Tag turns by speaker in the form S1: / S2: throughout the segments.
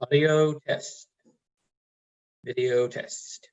S1: Audio test, video test.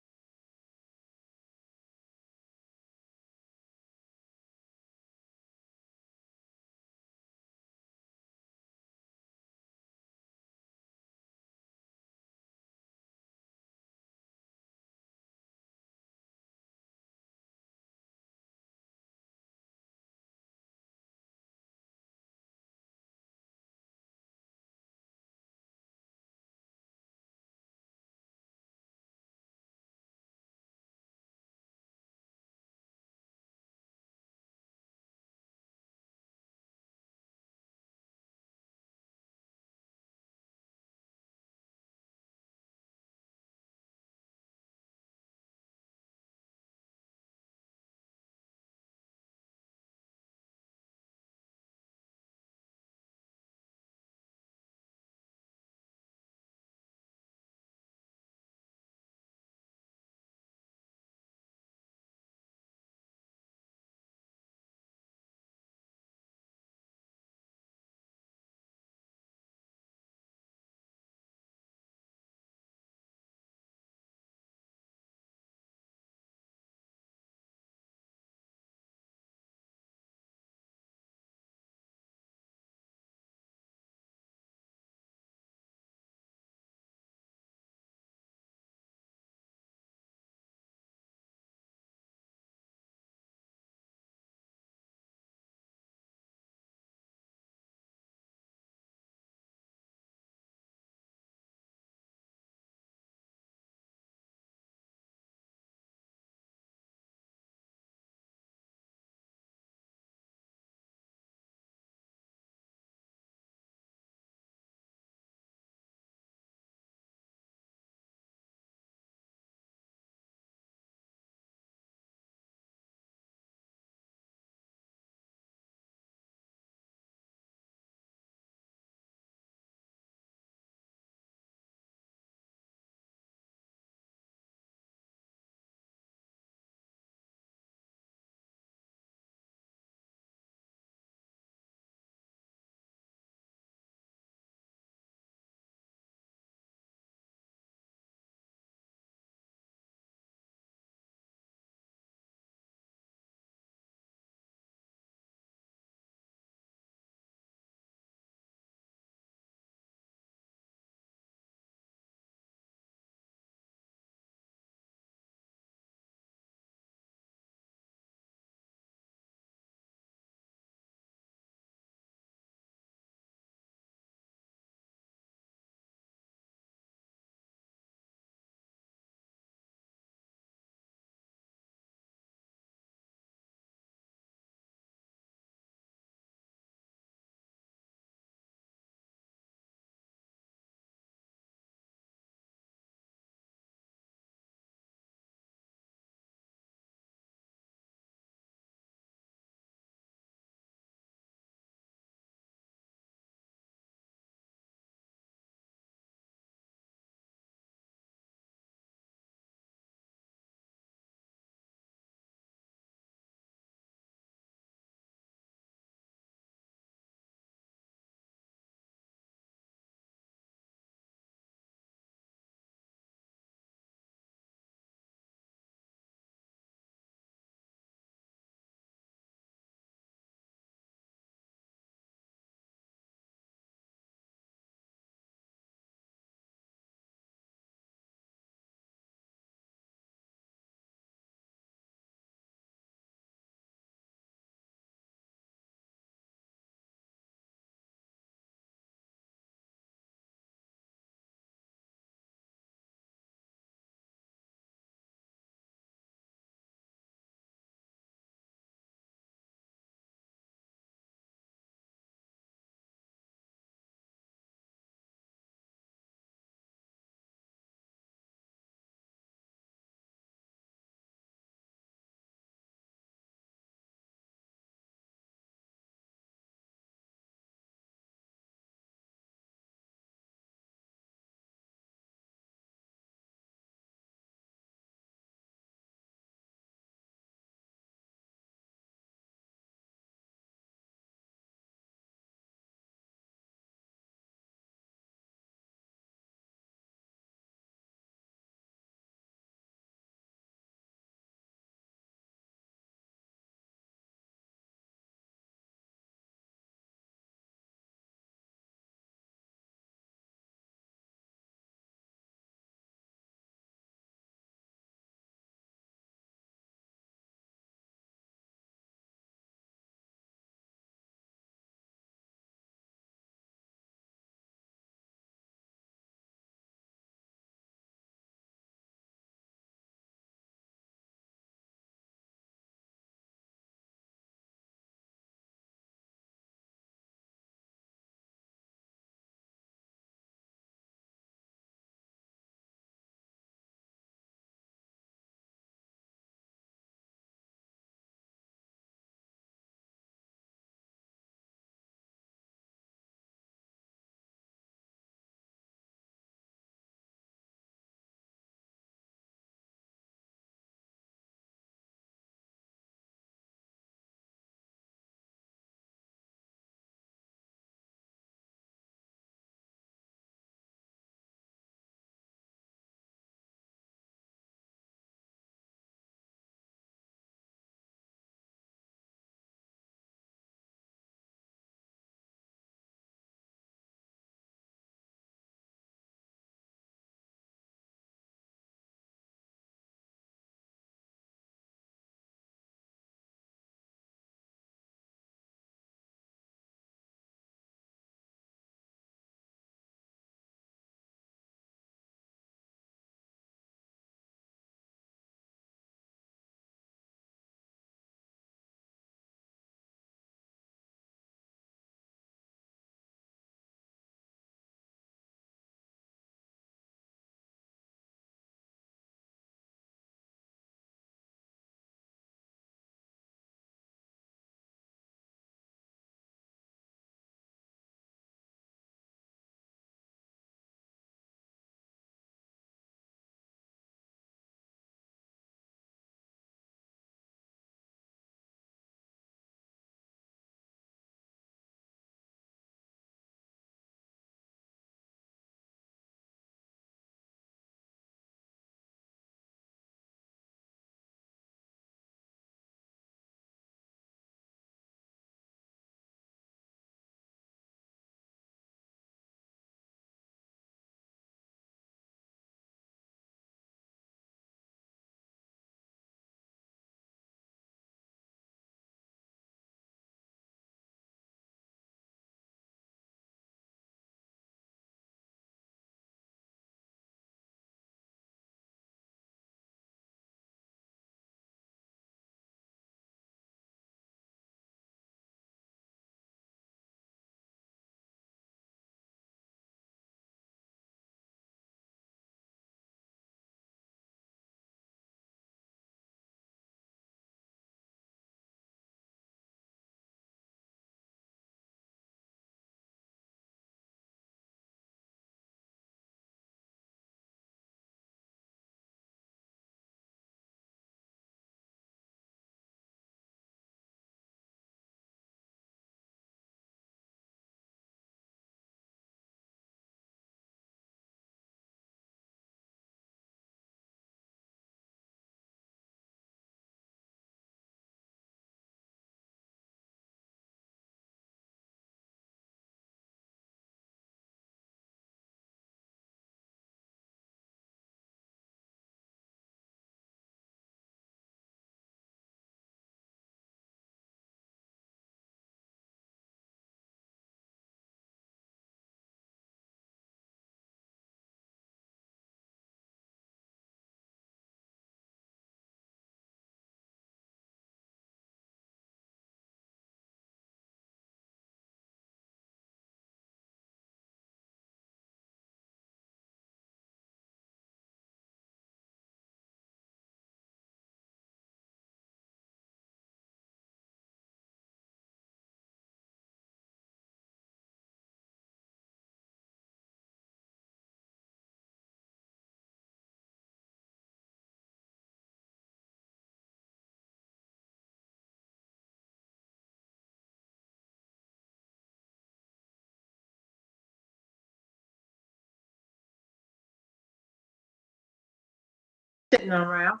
S2: sitting on, Ralph?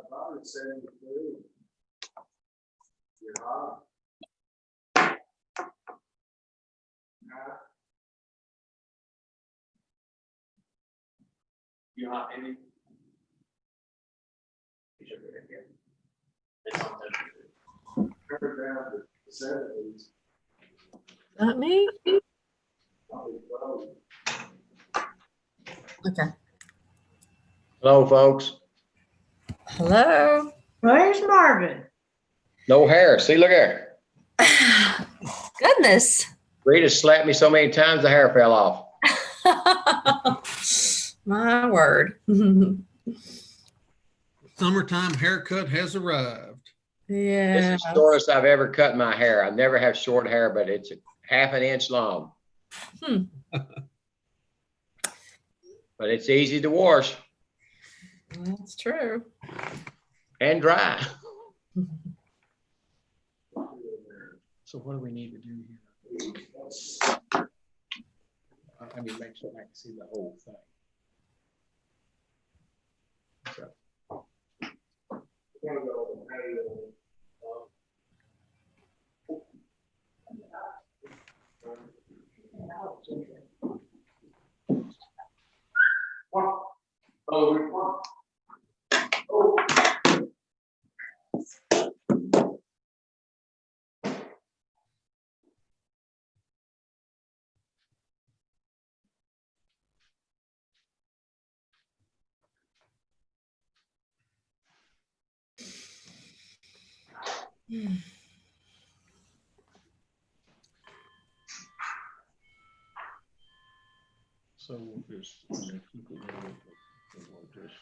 S3: Probably 73. You're hot. You hot, Andy? You should be again. It's on temperature. Turn down to the 70s.
S2: Not me?
S3: Probably 12.
S2: Okay.
S4: Hello, folks.
S2: Hello. Where's Marvin?
S4: No hair. See, look here.
S2: Goodness.
S4: Rita slapped me so many times the hair fell off.
S2: My word.
S5: Summertime haircut has arrived.
S2: Yeah.
S4: This is the shortest I've ever cut my hair. I never have short hair, but it's half an inch long. But it's easy to wash
S2: That's true.
S4: and dry.
S5: So what do we need to do here? I need to make sure I can see the whole thing. So we'll just keep it moving. We'll just.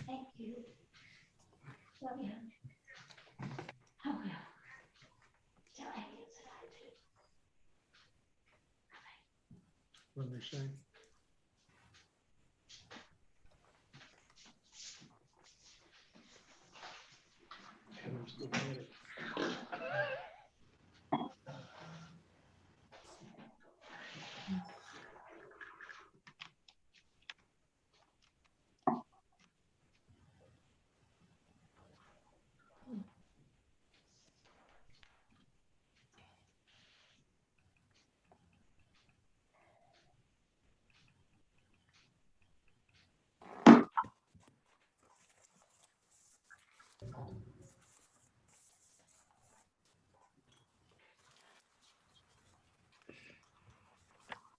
S6: Thank you. Love you. I will. Tell Angus that I do.
S5: What do they say?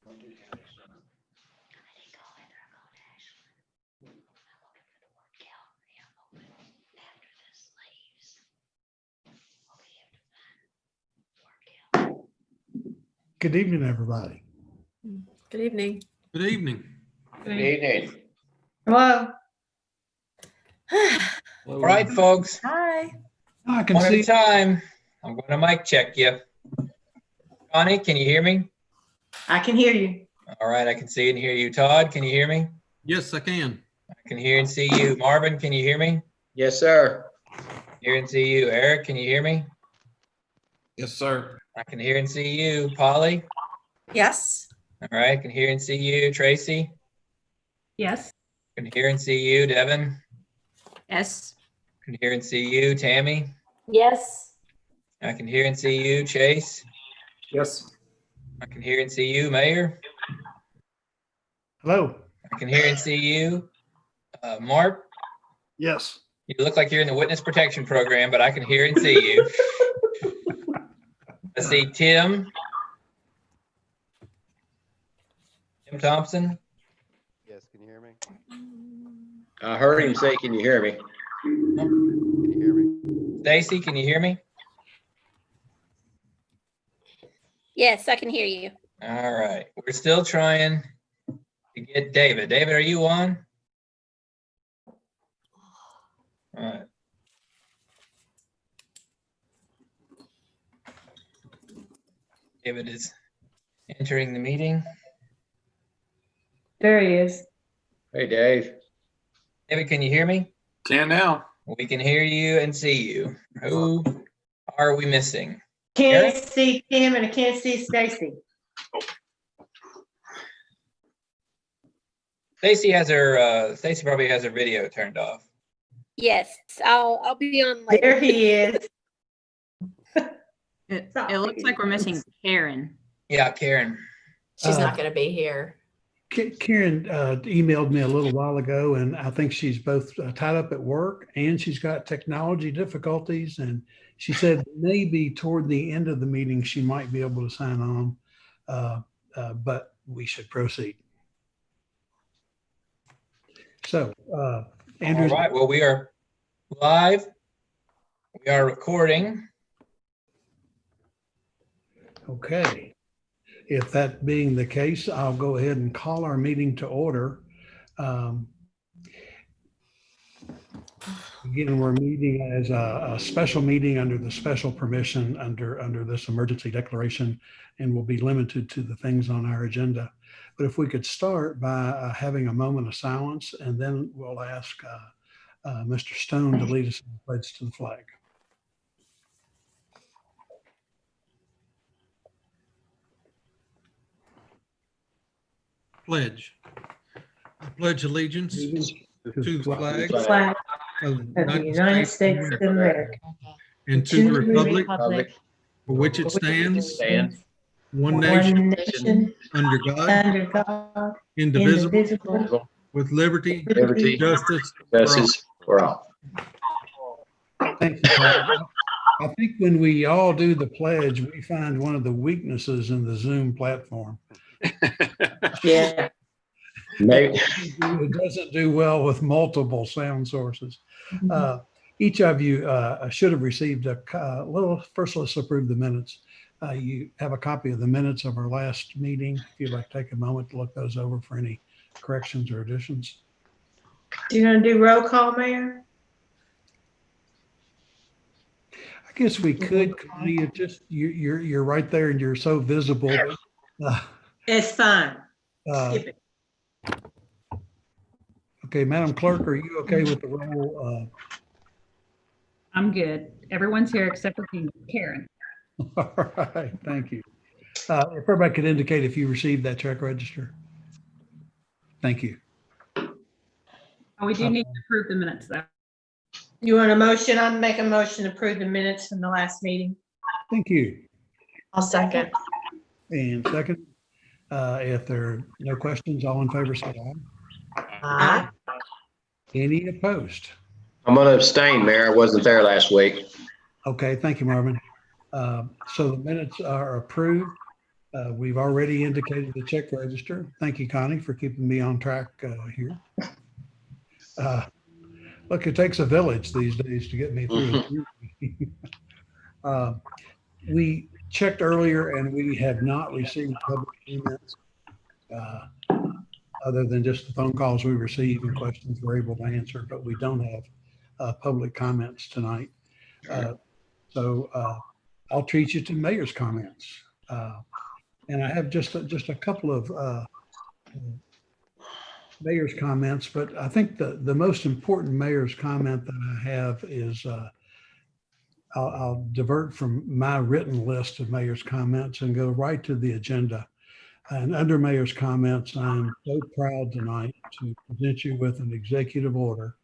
S6: I didn't go in there, I'm going to Ashland. I'm looking for the word gallery. I'm hoping after this leaves, we'll be able to find word gallery.
S7: Good evening, everybody.
S2: Good evening.
S5: Good evening.
S4: Good evening.
S2: Hello.
S1: All right, folks,
S2: Hi.
S7: I can
S1: one at a
S7: see,
S1: time. I'm going to mic check you. Connie, can you hear me?
S2: I can hear you.
S1: All right, I can see and hear you. Todd, can you hear me?
S5: Yes, I can.
S1: I can hear and see you. Marvin, can you hear me?
S4: Yes, sir.
S1: Hear and see you. Eric, can you hear me?
S5: Yes, sir.
S1: I can hear and see you. Polly?
S2: Yes.
S1: All right, can hear and see you. Tracy?
S2: Yes.
S1: Can hear and see you. Devin?
S2: Yes.
S1: Can hear and see you. Tammy?
S6: Yes.
S1: I can hear and see you. Chase?
S5: Yes.
S1: I can hear and see you. Mayor?
S7: hello.
S1: I can hear and see you. Mark?
S7: Yes.
S1: You look like you're in the witness protection program, but I can hear and see you. I see Tim. Tim Thompson.
S8: Yes, can you hear me?
S4: I heard him say, can you hear me?
S8: Can you hear me?
S1: Stacy, can you hear me?
S9: Yes, I can hear you.
S1: All right. We're still trying to get David. David, are you on? All right. David is entering the meeting.
S2: There he is.
S4: Hey, Dave.
S1: David, can you hear me?
S5: Can now.
S1: We can hear you and see you. Who are we missing?
S2: Can't see Kim and I can't see Stacy.
S1: Stacy has her, Stacy probably has her video turned off.
S9: Yes, I'll be on
S2: There
S9: later.
S2: he is.
S10: It looks like we're missing Karen.
S1: Yeah, Karen.
S2: She's not going to be here.
S7: Karen emailed me a little while ago, and I think she's both tied up at work and she's got technology difficulties. And she said maybe toward the end of the meeting, she might be able to sign on, but we should proceed. So, Andrew.
S1: All right. Well, we are live. We are recording.
S7: Okay. If that being the case, I'll go ahead and call our meeting to order. Again, we're meeting as a special meeting under the special permission under this emergency declaration, and will be limited to the things on our agenda. But if we could start by having a moment of silence, and then we'll ask Mr. Stone to lead us in the pledge to the flag.
S5: Pledge. I pledge allegiance to the flag
S2: Flag
S5: of
S2: of the United States of America.
S5: and to the republic
S4: Public
S5: for which it stands,
S4: stand.
S5: one nation,
S2: One nation,
S5: under God,
S2: under God,
S5: indivisible,
S2: indivisible,
S5: with liberty,
S4: Liberty,
S5: justice, for all.
S4: justice for all.
S7: Thank you, Todd. I think when we all do the pledge, we find one of the weaknesses in the Zoom platform.
S2: Yeah.
S4: Maybe,
S7: It doesn't do well with multiple sound sources. Each of you should have received first let's approve the minutes. You have a copy of the minutes of our last meeting. If you'd like to take a moment to look those over for any corrections or additions.
S2: Do you want to do roll call, Mayor?
S7: I guess we could, Connie, it just, you're right there and you're so visible.
S2: It's fine.
S7: Uh,
S2: Skip it.
S7: Okay, Madam Clerk, are you okay with the roll?
S10: I'm good. Everyone's here except for Karen.
S7: All right, thank you. If everybody could indicate if you received that check register. Thank you.
S10: Oh, we do need to approve the minutes though.
S2: You want a motion? I'll make a motion to approve the minutes from the last meeting.
S7: Thank you.
S2: I'll second.
S7: And second, if there are no questions, all in favor say aye.
S2: Aye.
S7: Any opposed?
S4: I'm gonna abstain, Mayor. I wasn't there last week.
S7: Okay, thank you, Marvin. So the minutes are approved. We've already indicated the check register. Thank you, Connie, for keeping me on track here. Look, it takes a village these days to get me through. We checked earlier and we have not received public comments other than just the phone calls we received and questions we're able to answer, but we don't have public comments tonight. So I'll treat you to mayor's comments. And I have just a couple of mayor's comments, but I think the most important mayor's comment that I have is I'll divert from my written list of mayor's comments and go right to the agenda. And under mayor's comments, I'm so proud tonight to present you with an executive order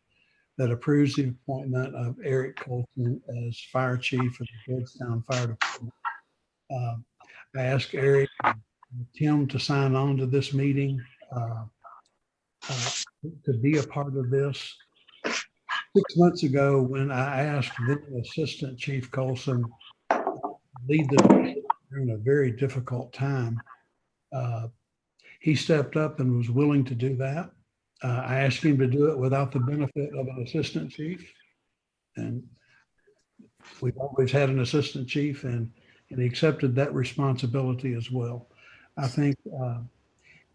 S7: that approves the appointment of Eric Colson as fire chief of the Georgetown Fire Department. I asked Eric and Tim to sign on to this meeting to be a part of this. 6 months ago, when I asked then Assistant Chief Colson to lead the department during a very difficult time, he stepped up and was willing to do that. I asked him to do it without the benefit of an assistant chief. And we've always had an assistant chief, and he accepted that responsibility as well. I think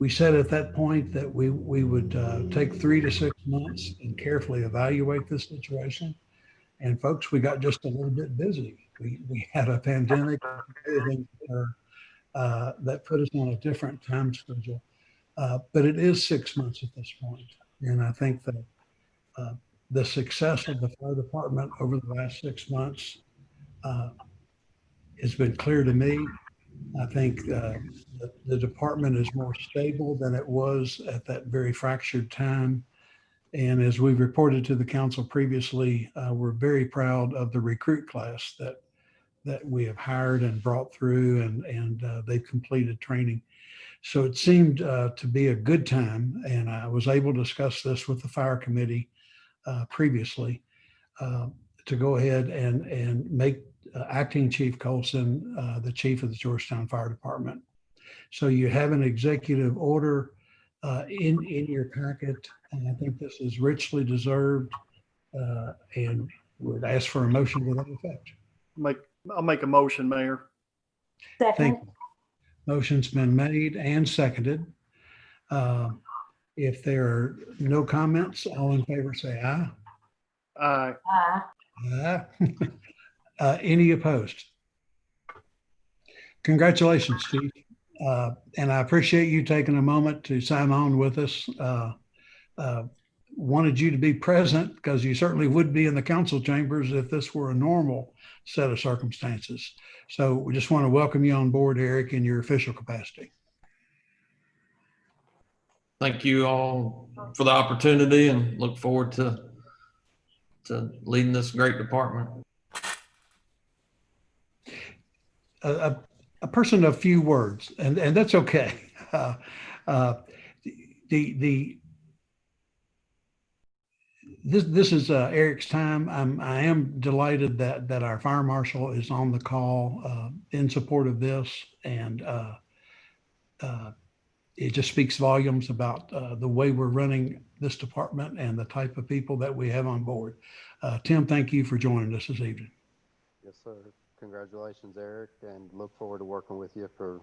S7: we said at that point that we would take 3 to 6 months and carefully evaluate this situation. And folks, we got just a little bit busy. We had a pandemic that put us on a different time schedule. But it is 6 months at this point. And I think that the success of the fire department over the last 6 months has been clear to me. I think the department is more stable than it was at that very fractured time. And as we've reported to the council previously, we're very proud of the recruit class that we have hired and brought through, and they've completed training. So it seemed to be a good time, and I was able to discuss this with the fire committee previously to go ahead and make Acting Chief Colson the chief of the Georgetown Fire Department. So you have an executive order in your packet, and I think this is richly deserved, and would ask for a motion to that effect.
S3: I'll make a motion, Mayor.
S7: Thank you. Motion's been made and seconded. If there are no comments, all in favor say aye.
S3: Aye.
S7: Aye. Any opposed? Congratulations, Chief. And I appreciate you taking a moment to sign on with us. Wanted you to be present because you certainly would be in the council chambers if this were a normal set of circumstances. So we just want to welcome you on board, Eric, in your official capacity.
S11: Thank you all for the opportunity and look forward to leading this great department.
S7: A person of few words, and that's okay. This is Eric's time. I am delighted that our fire marshal is on the call in support of this, and it just speaks volumes about the way we're running this department and the type of people that we have on board. Tim, thank you for joining us this evening.
S8: Yes, sir. Congratulations, Eric, and look forward to working with you for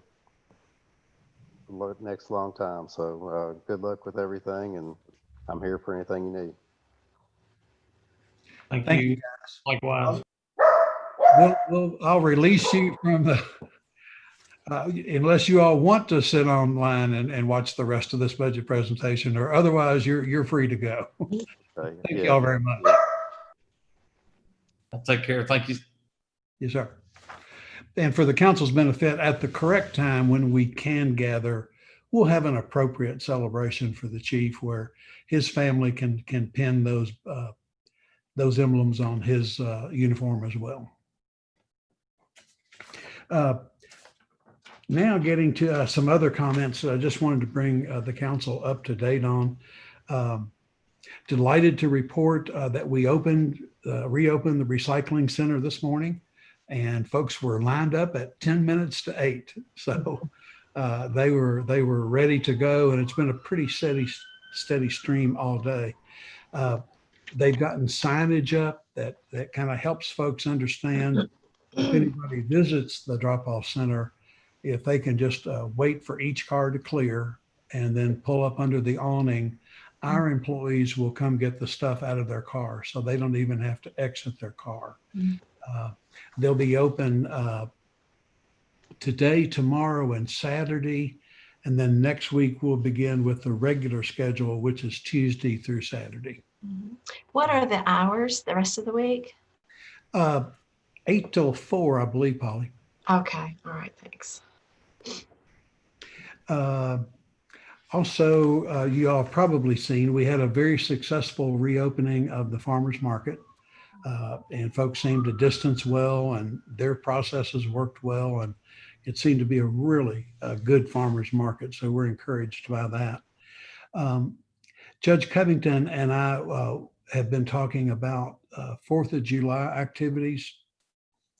S8: the next long time. So good luck with everything, and I'm here for anything you need.
S11: Thank you.
S7: Guys.
S11: Likewise.
S7: I'll release you from the, unless you all want to sit online and watch the rest of this budget presentation, or otherwise you're free to go. Thank you all very much.
S11: I'll take care. Thank you.
S7: Yes, sir. And for the council's benefit, at the correct time when we can gather, we'll have an appropriate celebration for the chief where his family can pin those emblems on his uniform as well. Now getting to some other comments, I just wanted to bring the council up to date on. Delighted to report that we reopened the recycling center this morning, and folks were lined up at 10 minutes to 8. So they were ready to go, and it's been a pretty steady stream all day. They've gotten signage up that kind of helps folks understand if anybody visits the drop-off center, if they can just wait for each car to clear and then pull up under the awning, our employees will come get the stuff out of their car, so they don't even have to exit their car. They'll be open today, tomorrow, and Saturday. And then next week, we'll begin with the regular schedule, which is Tuesday through Saturday.
S12: What are the hours the rest of the week?
S7: 8 till 4, I believe, Polly.
S12: Okay. All right. Thanks.
S7: Also, you all have probably seen, we had a very successful reopening of the farmers market. And folks seemed to distance well, and their processes worked well, and it seemed to be a really good farmers market. So we're encouraged by that. Judge Covington and I have been talking about 4th of July activities.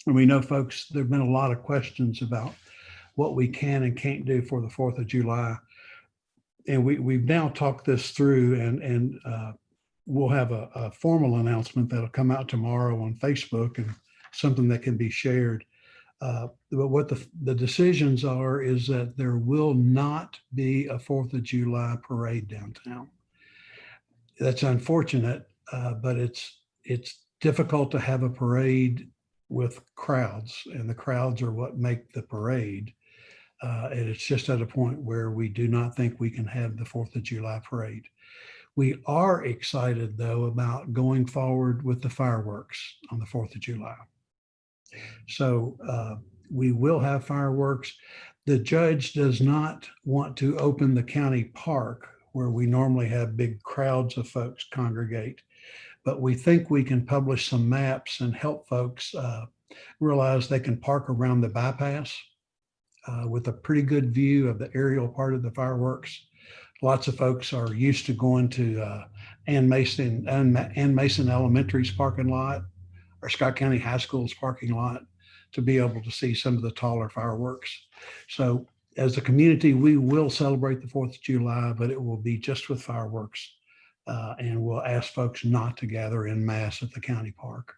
S7: And we know, folks, there have been a lot of questions about what we can and can't do for the 4th of July. And we've now talked this through, and we'll have a formal announcement that'll come out tomorrow on Facebook and something that can be shared. But what the decisions are is that there will not be a 4th of July parade downtown. That's unfortunate, but it's difficult to have a parade with crowds, and the crowds are what make the parade. And it's just at a point where we do not think we can have the 4th of July parade. We are excited, though, about going forward with the fireworks on the 4th of July. So we will have fireworks. The judge does not want to open the county park where we normally have big crowds of folks congregate, but we think we can publish some maps and help folks realize they can park around the bypass with a pretty good view of the aerial part of the fireworks. Lots of folks are used to going to Ann Mason Elementary's parking lot or Scott County High School's parking lot to be able to see some of the taller fireworks. So as a community, we will celebrate the 4th of July, but it will be just with fireworks. And we'll ask folks not to gather en masse at the county park.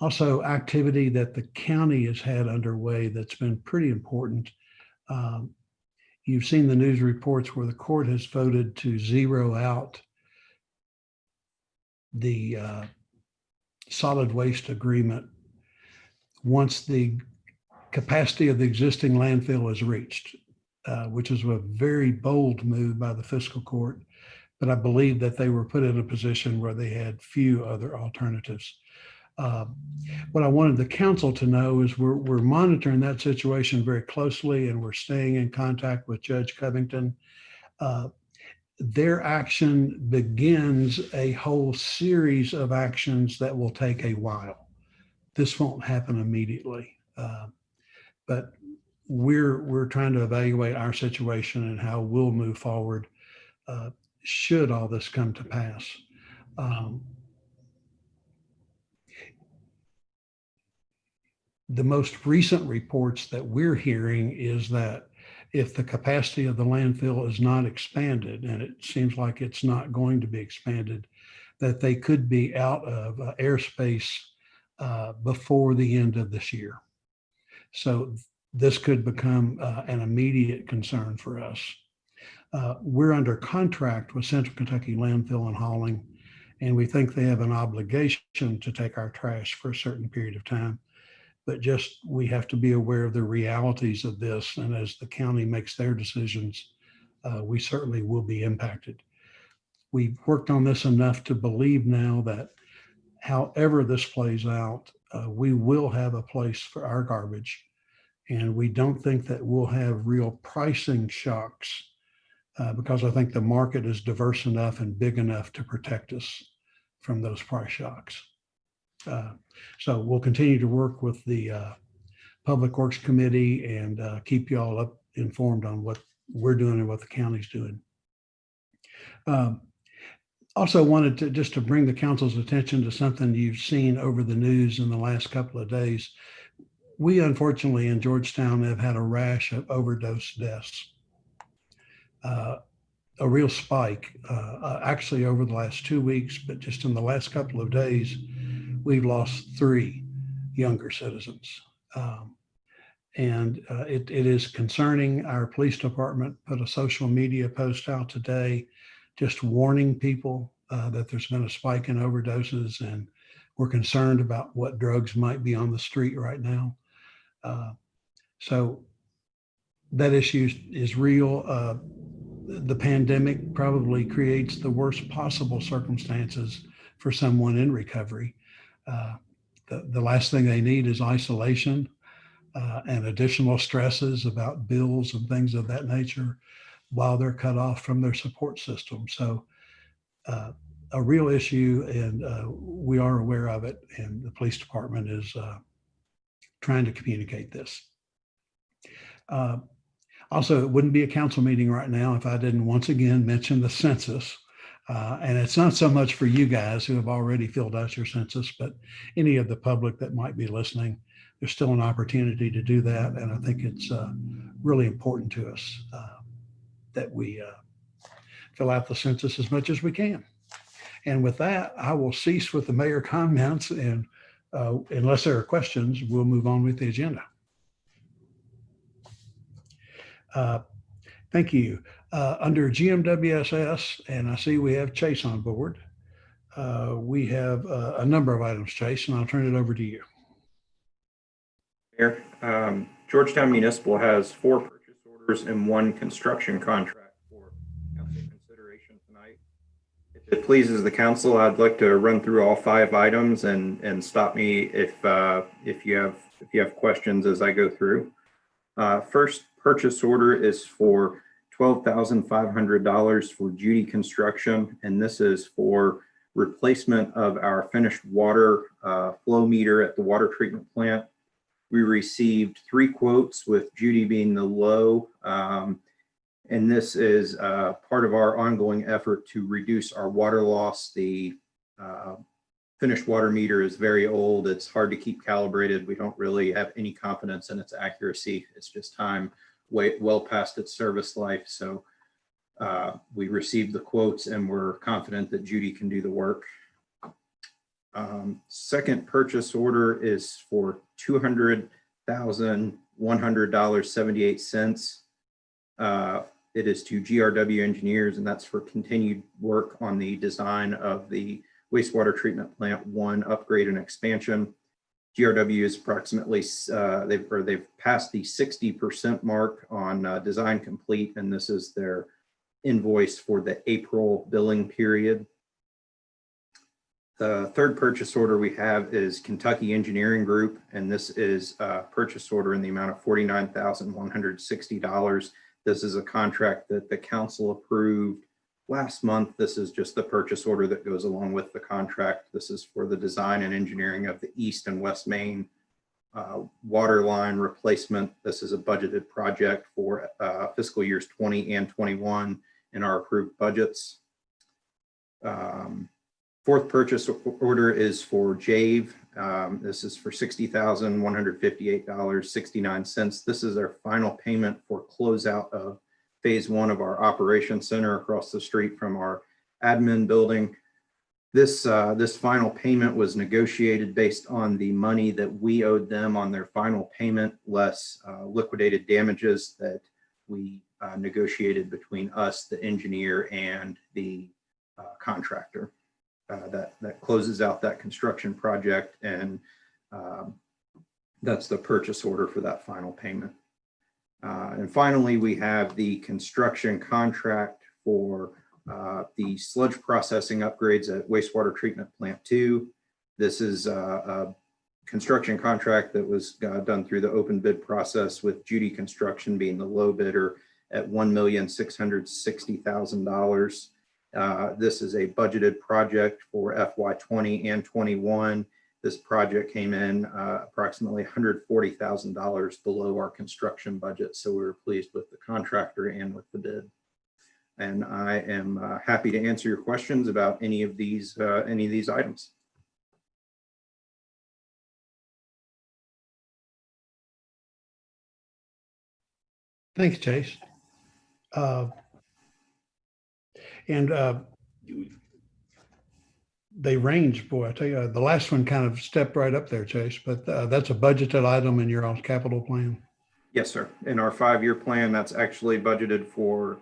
S7: Also, activity that the county has had underway that's been pretty important. You've seen the news reports where the court has voted to zero out the solid waste agreement once the capacity of the existing landfill is reached, which is a very bold move by the fiscal court. But I believe that they were put in a position where they had few other alternatives. What I wanted the council to know is we're monitoring that situation very closely, and we're staying in contact with Judge Covington. Their action begins a whole series of actions that will take a while. This won't happen immediately, but we're trying to evaluate our situation and how we'll move forward should all this come to pass. The most recent reports that we're hearing is that if the capacity of the landfill is not expanded, and it seems like it's not going to be expanded, that they could be out of airspace before the end of this year. So this could become an immediate concern for us. We're under contract with Central Kentucky Landfill and Hauling, and we think they have an obligation to take our trash for a certain period of time. But just we have to be aware of the realities of this. And as the county makes their decisions, we certainly will be impacted. We've worked on this enough to believe now that However this plays out, we will have a place for our garbage. And we don't think that we'll have real pricing shocks because I think the market is diverse enough and big enough to protect us from those price shocks. So we'll continue to work with the Public Works Committee and keep you all up informed on what we're doing and what the county's doing. Also wanted to just to bring the council's attention to something you've seen over the news in the last couple of days. We unfortunately in Georgetown have had a rash of overdose deaths. A real spike, actually over the last 2 weeks, but just in the last couple of days, we've lost 3 younger citizens. It is concerning. Our police department put a social media post out today just warning people that there's been a spike in overdoses, and we're concerned about what drugs might be on the street right now. So that issue is real. The pandemic probably creates the worst possible circumstances for someone in recovery. The last thing they need is isolation and additional stresses about bills and things of that nature while they're cut off from their support system. So a real issue, and we are aware of it, and the police department is trying to communicate this. Also, it wouldn't be a council meeting right now if I didn't once again mention the census. And it's not so much for you guys who have already filled out your census, but any of the public that might be listening, there's still an opportunity to do that. And I think it's really important to us that we fill out the census as much as we can. And with that, I will cease with the mayor comments, and unless there are questions, we'll move on with the agenda. Thank you. Under GMWSS, and I see we have Chase on board. We have a number of items, Chase, and I'll turn it over to you.
S13: Mayor, Georgetown Municipal has 4 purchase orders and 1 construction contract for council consideration tonight. If it pleases the council, I'd like to run through all 5 items and stop me if you have questions as I go through. First purchase order is for $12,500 for Judy Construction, and this is for replacement of our finished water flow meter at the water treatment plant. We received 3 quotes, with Judy being the low, and this is part of our ongoing effort to reduce our water loss. The finished water meter is very old. It's hard to keep calibrated. We don't really have any confidence in its accuracy. It's just time well past its service life. So we received the quotes and we're confident that Judy can do the work. Second purchase order is for $200,100.78. It is to GRW Engineers, and that's for continued work on the design of the wastewater treatment plant 1 upgrade and expansion. GRW is approximately, they've passed the 60% mark on design complete, and this is their invoice for the April billing period. The third purchase order we have is Kentucky Engineering Group, and this is a purchase order in the amount of $49,160. This is a contract that the council approved last month. This is just the purchase order that goes along with the contract. This is for the design and engineering of the East and West Main water line replacement. This is a budgeted project for fiscal years 20 and 21 in our approved budgets. Fourth purchase order is for JAVE. This is for $60,158.69. This is our final payment for closeout of phase 1 of our operations center across the street from our admin building. This final payment was negotiated based on the money that we owed them on their final payment, less liquidated damages that we negotiated between us, the engineer, and the contractor. That closes out that construction project, and that's the purchase order for that final payment. And finally, we have the construction contract for the sludge processing upgrades at wastewater treatment plant 2. This is a construction contract that was done through the open bid process, with Judy Construction being the low bidder at $1,660,000. This is a budgeted project for FY20 and 21. This project came in approximately $140,000 below our construction budget. So we were pleased with the contractor and with the bid. And I am happy to answer your questions about any of these items.
S7: Thanks, Chase. They range, boy, I tell you, the last one kind of stepped right up there, Chase, but that's a budgeted item in your own capital plan.
S13: Yes, sir. In our 5-year plan, that's actually budgeted for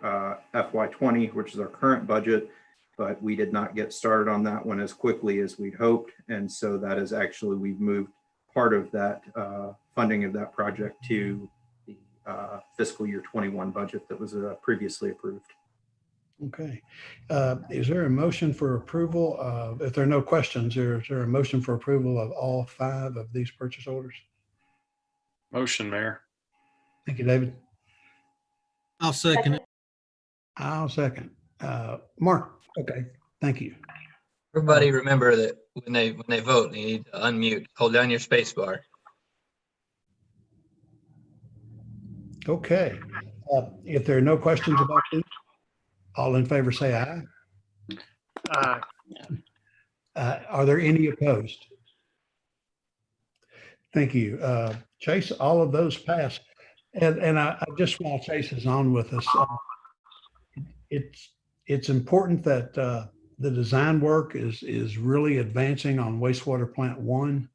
S13: FY20, which is our current budget, but we did not get started on that one as quickly as we'd hoped. And so that is actually, we've moved part of that funding of that project to the fiscal year 21 budget that was previously approved.
S7: Okay. Is there a motion for approval? If there are no questions, is there a motion for approval of all 5 of these purchase orders?
S14: Motion, Mayor.
S7: Thank you, David.
S5: I'll second it.
S7: I'll second. Mark, okay, thank you.
S1: Everybody remember that when they vote, they need to unmute, hold down your space bar.
S7: Okay. If there are no questions about this, all in favor say aye.
S14: Aye.
S7: Are there any opposed? Thank you. Chase, all of those pass. And I just, while Chase is on with us, it's important that the design work is really advancing on wastewater plant 1.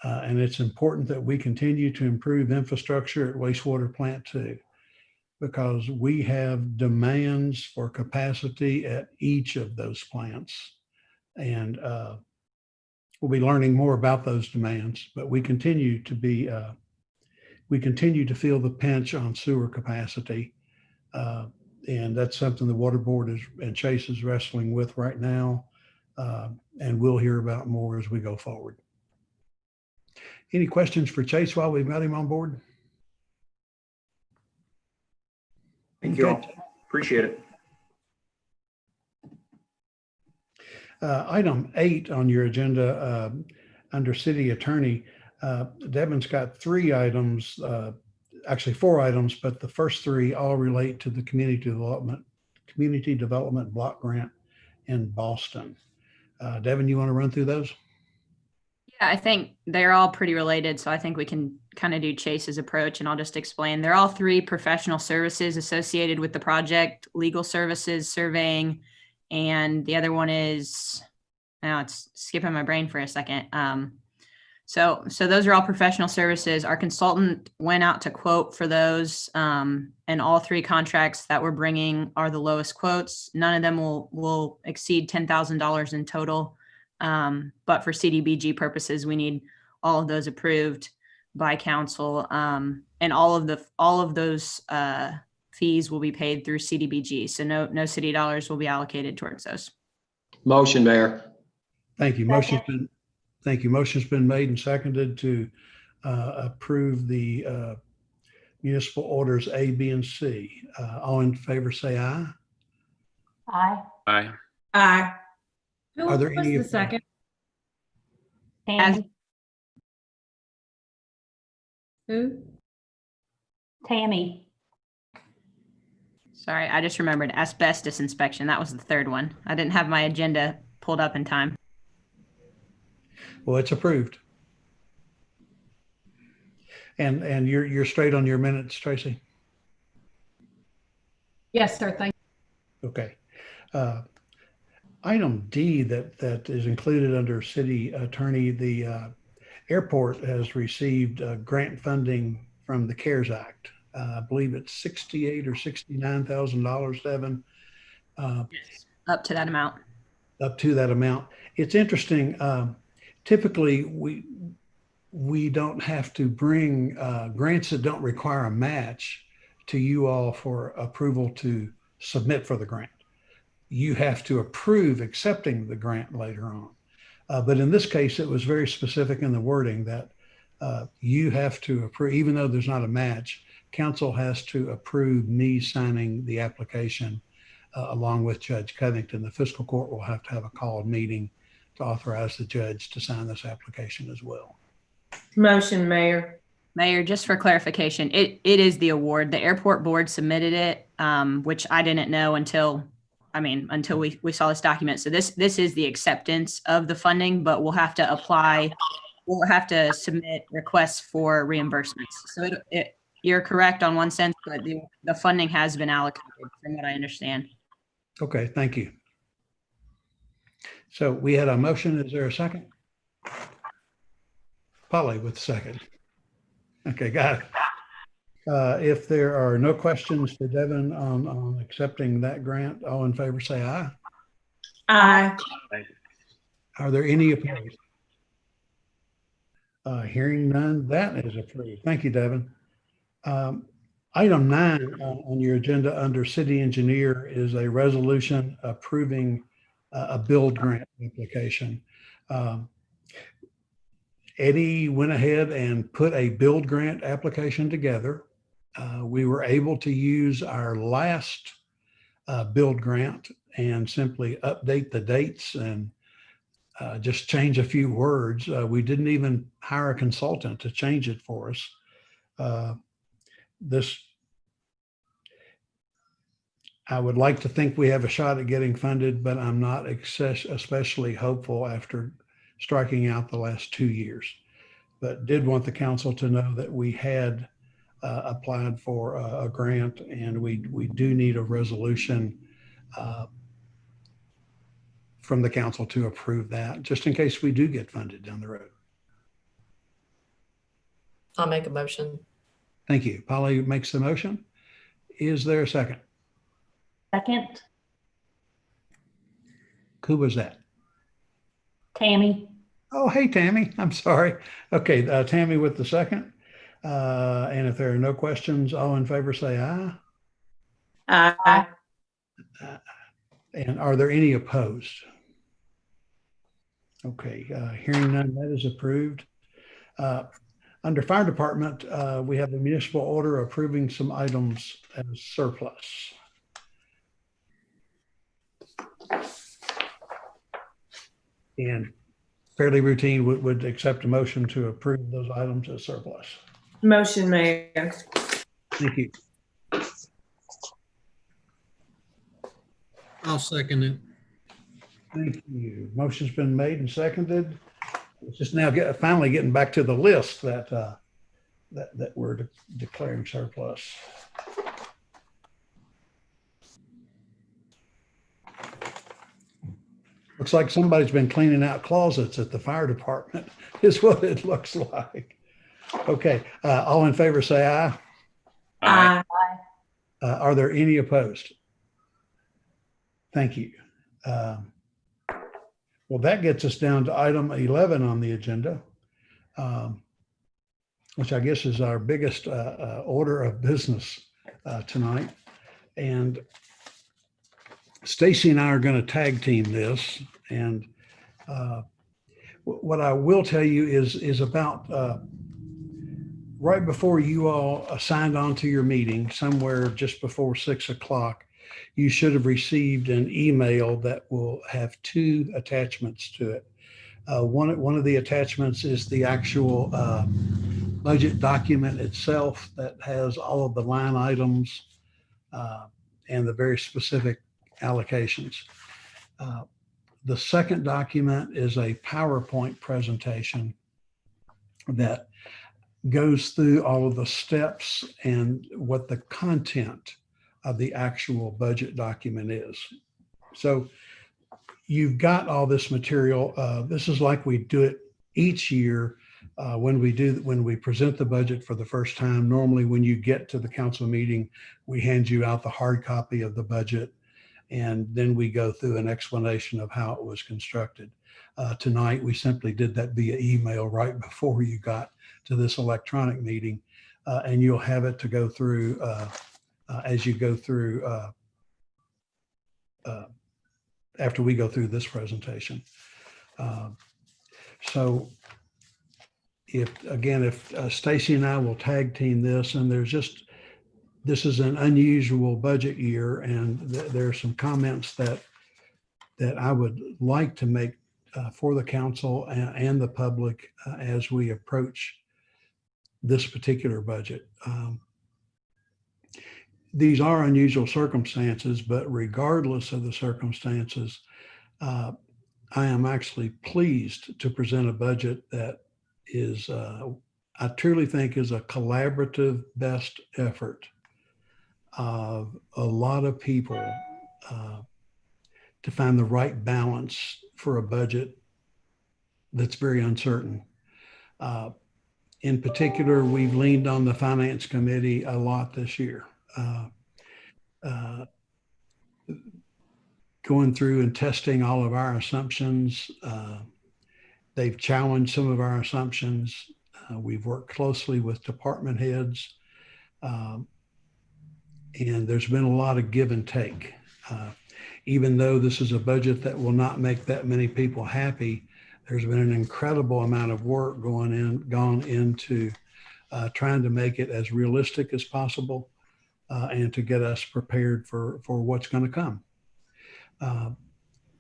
S7: And it's important that we continue to improve infrastructure at wastewater plant 2, because we have demands for capacity at each of those plants. And we'll be learning more about those demands, but we continue to feel the pinch on sewer capacity. And that's something the Water Board and Chase is wrestling with right now. And we'll hear about more as we go forward. Any questions for Chase while we've got him on board?
S13: Thank you all. Appreciate it.
S7: Item 8 on your agenda under City Attorney, Devon's got 3 items, actually 4 items, but the first 3 all relate to the community development block grant in Boston. Devon, you want to run through those?
S10: Yeah, I think they're all pretty related. So I think we can kind of do Chase's approach, and I'll just explain. They're all 3 professional services associated with the project: legal services, surveying, and the other one is, now it's skipping my brain for a second. So those are all professional services. Our consultant went out to quote for those, and all 3 contracts that we're bringing are the lowest quotes. None of them will exceed $10,000 in total. But for CDBG purposes, we need all of those approved by council. And all of those fees will be paid through CDBG. So no city dollars will be allocated towards those.
S4: Motion, Mayor.
S7: Thank you. Thank you. Motion's been made and seconded to approve the municipal orders A, B, and C. All in favor say aye.
S12: Aye.
S14: Aye.
S2: Aye.
S10: Who
S7: Are there
S10: was
S7: any
S10: the second?
S12: Tammy.
S10: Who?
S12: Tammy.
S10: Sorry, I just remembered asbestos inspection. That was the 3rd one. I didn't have my agenda pulled up in time.
S7: Well, it's approved. And you're straight on your minutes, Tracy?
S10: Yes, sir. Thank
S7: you. Okay. Item D that is included under City Attorney, the airport has received grant funding from the CARES Act. I believe it's $68,000 or $69,000, Devon.
S10: Yes, up to that amount.
S7: Up to that amount. It's interesting. Typically, we don't have to bring grants that don't require a match to you all for approval to submit for the grant. You have to approve accepting the grant later on. But in this case, it was very specific in the wording that you have to approve, even though there's not a match, council has to approve me signing the application along with Judge Covington. The fiscal court will have to have a called meeting to authorize the judge to sign this application as well.
S2: Motion, Mayor.
S10: Mayor, just for clarification, it is the award. The airport board submitted it, which I didn't know until we saw this document. So this is the acceptance of the funding, but we'll have to apply. We'll have to submit requests for reimbursements. So you're correct on one sense, but the funding has been allocated from what I understand.
S7: Okay, thank you. So we had a motion. Is there a second? Polly with the second. Okay, got it. If there are no questions for Devin on accepting that grant, all in favor say aye.
S2: Aye.
S7: Are there any opposed? Hearing none, that is approved. Thank you, Devin. Item 9 on your agenda under city engineer is a resolution approving a build grant application. Eddie went ahead and put a build grant application together. We were able to use our last build grant and simply update the dates and just change a few words. We didn't even hire a consultant to change it for us. I would like to think we have a shot at getting funded, but I'm not especially hopeful after striking out the last 2 years. But did want the council to know that we had applied for a grant, and we do need a resolution from the council to approve that, just in case we do get funded down the road.
S15: I'll make a motion.
S7: Thank you. Polly makes the motion. Is there a second?
S12: Second.
S7: Who was that?
S12: Tammy.
S7: Oh, hey, Tammy. I'm sorry. Okay, Tammy with the second. And if there are no questions, all in favor say aye.
S2: Aye.
S7: And are there any opposed? Okay, hearing none, that is approved. Under fire department, we have the municipal order approving some items as surplus. And fairly routine would accept a motion to approve those items as surplus.
S2: Motion, Mayor.
S7: Thank you.
S5: I'll second it.
S7: Thank you. Motion's been made and seconded. It's just now finally getting back to the list that we're declaring surplus. Looks like somebody's been cleaning out closets at the fire department, is what it looks like. Okay, all in favor say aye.
S2: Aye.
S7: Are there any opposed? Thank you. Well, that gets us down to item 11 on the agenda, which I guess is our biggest order of business tonight. And Stacy and I are going to tag team this. And what I will tell you is about right before you all signed on to your meeting, somewhere just before 6 o'clock, you should have received an email that will have 2 attachments to it. One of the attachments is the actual budget document itself that has all of the line items and the very specific allocations. The second document is a PowerPoint presentation that goes through all of the steps and what the content of the actual budget document is. So you've got all this material. This is like we do it each year when we present the budget for the first time. Normally, when you get to the council meeting, we hand you out the hard copy of the budget, and then we go through an explanation of how it was constructed. Tonight, we simply did that via email right before you got to this electronic meeting, and you'll have it to go through as you go through after we go through this presentation. So if Stacy and I will tag team this, and this is an unusual budget year, and there are some comments that I would like to make for the council and the public as we approach this particular budget. These are unusual circumstances, but regardless of the circumstances, I am actually pleased to present a budget that is, I truly think is a collaborative best effort of a lot of people to find the right balance for a budget that's very uncertain. In particular, we've leaned on the Finance Committee a lot this year. Going through and testing all of our assumptions. They've challenged some of our assumptions. We've worked closely with department heads. And there's been a lot of give and take. Even though this is a budget that will not make that many people happy, there's been an incredible amount of work gone into trying to make it as realistic as possible and to get us prepared for what's going to come.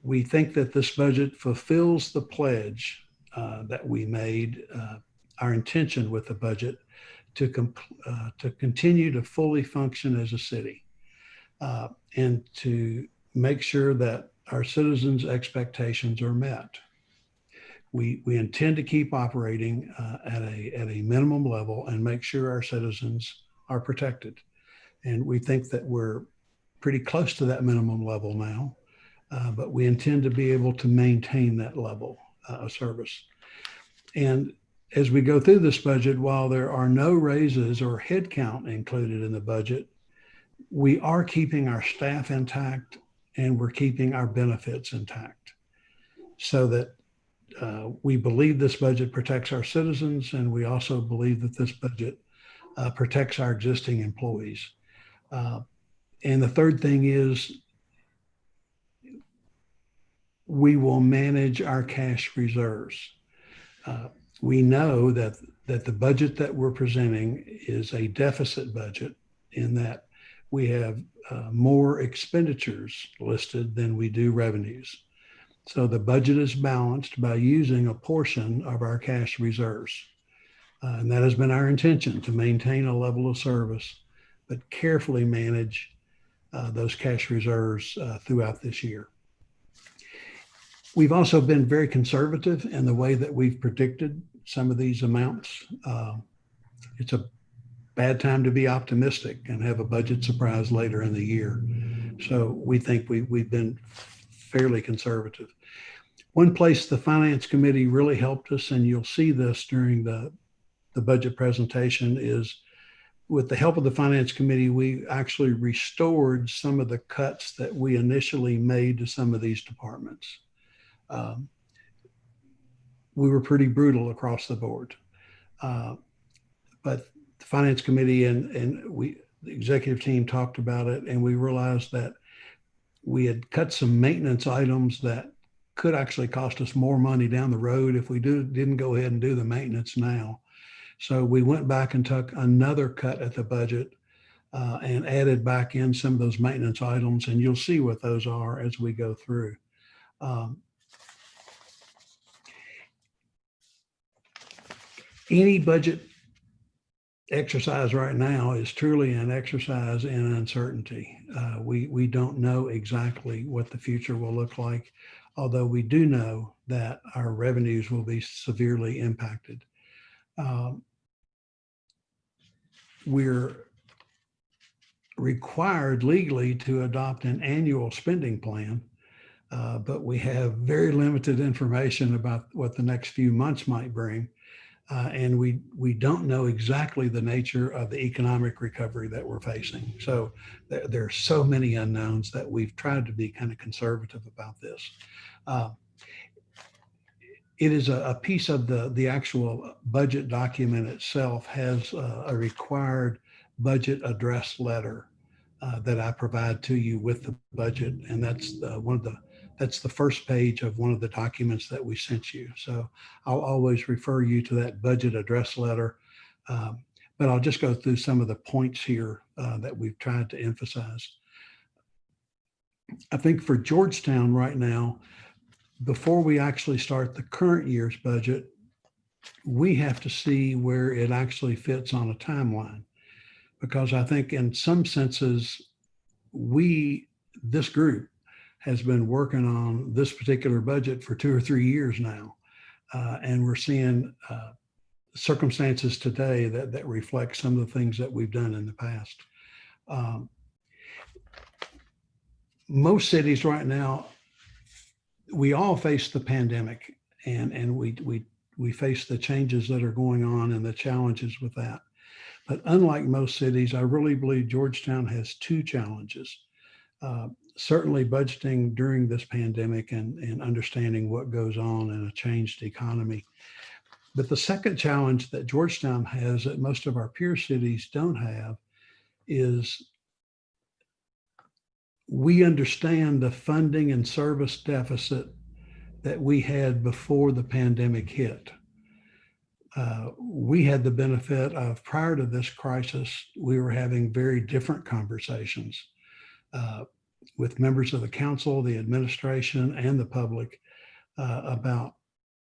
S7: We think that this budget fulfills the pledge that we made, our intention with the budget to continue to fully function as a city and to make sure that our citizens' expectations are met. We intend to keep operating at a minimum level and make sure our citizens are protected. And we think that we're pretty close to that minimum level now, but we intend to be able to maintain that level of service. And as we go through this budget, while there are no raises or headcount included in the budget, we are keeping our staff intact and we're keeping our benefits intact so that we believe this budget protects our citizens, and we also believe that this budget protects our existing employees. And the third thing is we will manage our cash reserves. We know that the budget that we're presenting is a deficit budget in that we have more expenditures listed than we do revenues. So the budget is balanced by using a portion of our cash reserves. And that has been our intention, to maintain a level of service, but carefully manage those cash reserves throughout this year. We've also been very conservative in the way that we've predicted some of these amounts. It's a bad time to be optimistic and have a budget surprise later in the year. So we think we've been fairly conservative. One place the Finance Committee really helped us, and you'll see this during the budget presentation, is with the help of the Finance Committee, we actually restored some of the cuts that we initially made to some of these departments. We were pretty brutal across the board. But the Finance Committee and the executive team talked about it, and we realized that we had cut some maintenance items that could actually cost us more money down the road if we didn't go ahead and do the maintenance now. So we went back and took another cut at the budget and added back in some of those maintenance items, and you'll see what those are as we go through. Any budget exercise right now is truly an exercise in uncertainty. We don't know exactly what the future will look like, although we do know that our revenues will be severely impacted. We're required legally to adopt an annual spending plan, but we have very limited information about what the next few months might bring. And we don't know exactly the nature of the economic recovery that we're facing. So there are so many unknowns that we've tried to be kind of conservative about this. It is a piece of the actual budget document itself has a required budget address letter that I provide to you with the budget. And that's one of That's the first page of one of the documents that we sent you. So I'll always refer you to that budget address letter. But I'll just go through some of the points here that we've tried to emphasize. I think for Georgetown right now, before we actually start the current year's budget, we have to see where it actually fits on a timeline. Because I think in some senses, this group has been working on this particular budget for 2 or 3 years now. And we're seeing circumstances today that reflect some of the things that we've done in the past. Most cities right now, we all face the pandemic, and we face the changes that are going on and the challenges with that. But unlike most cities, I really believe Georgetown has 2 challenges. Certainly budgeting during this pandemic and understanding what goes on in a changed economy. But the second challenge that Georgetown has that most of our peer cities don't have is we understand the funding and service deficit that we had before the pandemic hit. We had the benefit of, prior to this crisis, we were having very different conversations with members of the council, the administration, and the public about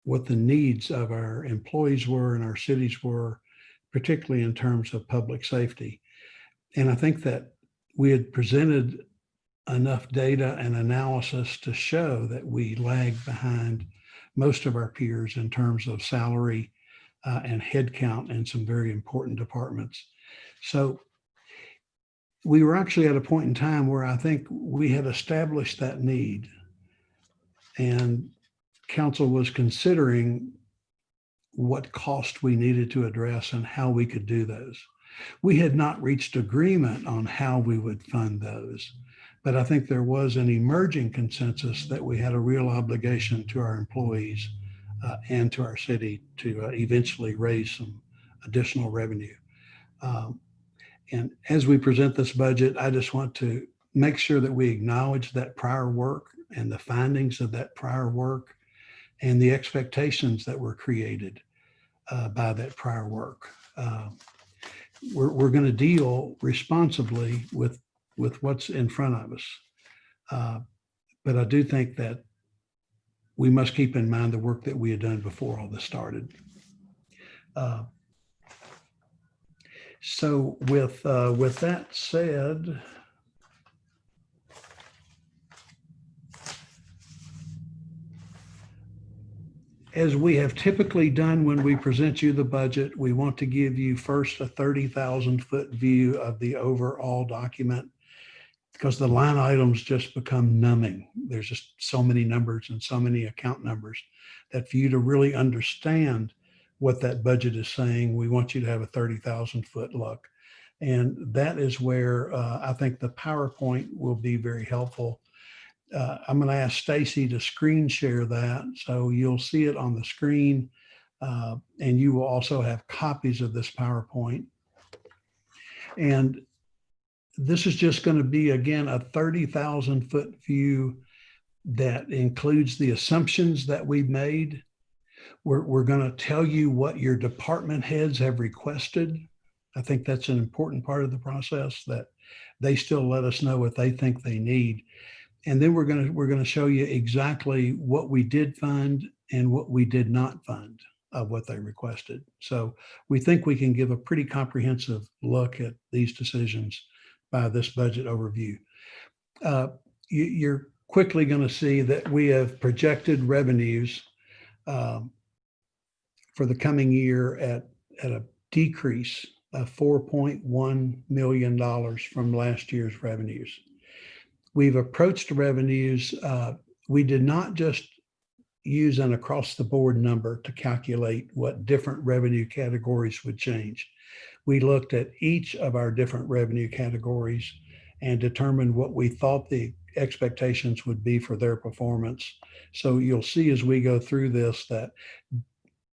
S7: what the needs of our employees were and our cities were, particularly in terms of public safety. And I think that we had presented enough data and analysis to show that we lagged behind most of our peers in terms of salary and headcount in some very important departments. So we were actually at a point in time where I think we had established that need, and council was considering what cost we needed to address and how we could do those. We had not reached agreement on how we would fund those, but I think there was an emerging consensus that we had a real obligation to our employees and to our city to eventually raise some additional revenue. And as we present this budget, I just want to make sure that we acknowledge that prior work and the findings of that prior work and the expectations that were created by that prior work. We're going to deal responsibly with what's in front of us. But I do think that we must keep in mind the work that we had done before all this started. So with that said, as we have typically done when we present you the budget, we want to give you first a 30,000-foot view of the overall document, because the line items just become numbing. There's just so many numbers and so many account numbers that for you to really understand what that budget is saying, we want you to have a 30,000-foot look. And that is where I think the PowerPoint will be very helpful. I'm going to ask Stacy to screen share that, so you'll see it on the screen, and you will also have copies of this PowerPoint. And this is just going to be, again, a 30,000-foot view that includes the assumptions that we've made. We're going to tell you what your department heads have requested. I think that's an important part of the process, that they still let us know what they think they need. And then we're going to show you exactly what we did fund and what we did not fund of what they requested. So we think we can give a pretty comprehensive look at these decisions by this budget overview. You're quickly going to see that we have projected revenues for the coming year at a decrease of $4.1 million from last year's revenues. We've approached revenues. We did not just use an across the board number to calculate what different revenue categories would change. We looked at each of our different revenue categories and determined what we thought the expectations would be for their performance. So you'll see as we go through this that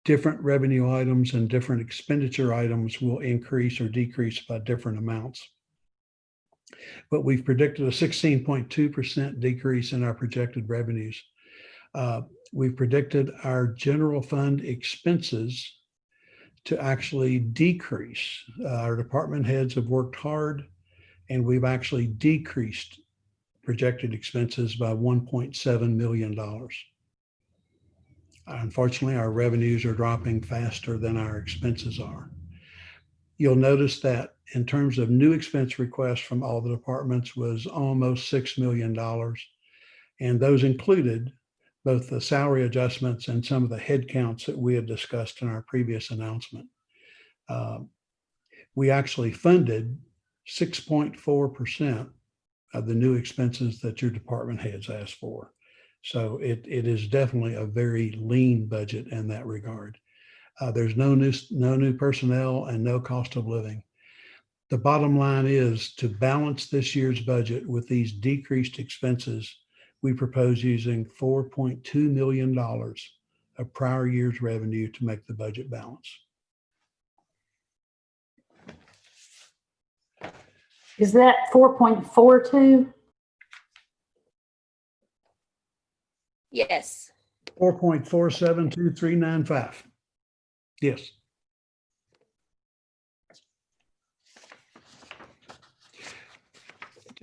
S7: different revenue items and different expenditure items will increase or decrease by different amounts. But we've predicted a 16.2% decrease in our projected revenues. We've predicted our general fund expenses to actually decrease. Our department heads have worked hard, and we've actually decreased projected expenses by $1.7 million. Unfortunately, our revenues are dropping faster than our expenses are. You'll notice that in terms of new expense requests from all the departments was almost $6 million. And those included both the salary adjustments and some of the headcounts that we had discussed in our previous announcement. We actually funded 6.4% of the new expenses that your department heads asked for. So it is definitely a very lean budget in that regard. There's no new personnel and no cost of living. The bottom line is to balance this year's budget with these decreased expenses. We propose using $4.2 million of prior year's revenue to make the budget balance.
S12: Is that 4.42?
S9: Yes.
S7: 4.472395. Yes.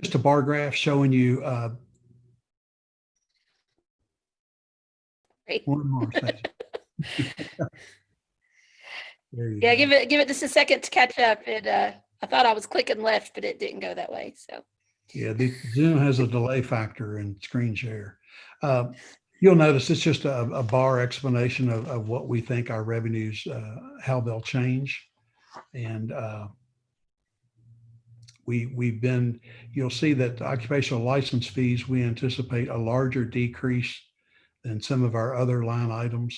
S7: Just a bar graph showing you
S9: Great.
S7: one more thing. There you
S9: Yeah,
S7: go.
S9: give it just a second to catch up. I thought I was clicking left, but it didn't go that way. So
S7: Yeah, the Zoom has a delay factor in screen share. You'll notice it's just a bar explanation of what we think our revenues, how they'll change. And you'll see that the occupational license fees, we anticipate a larger decrease than some of our other line items.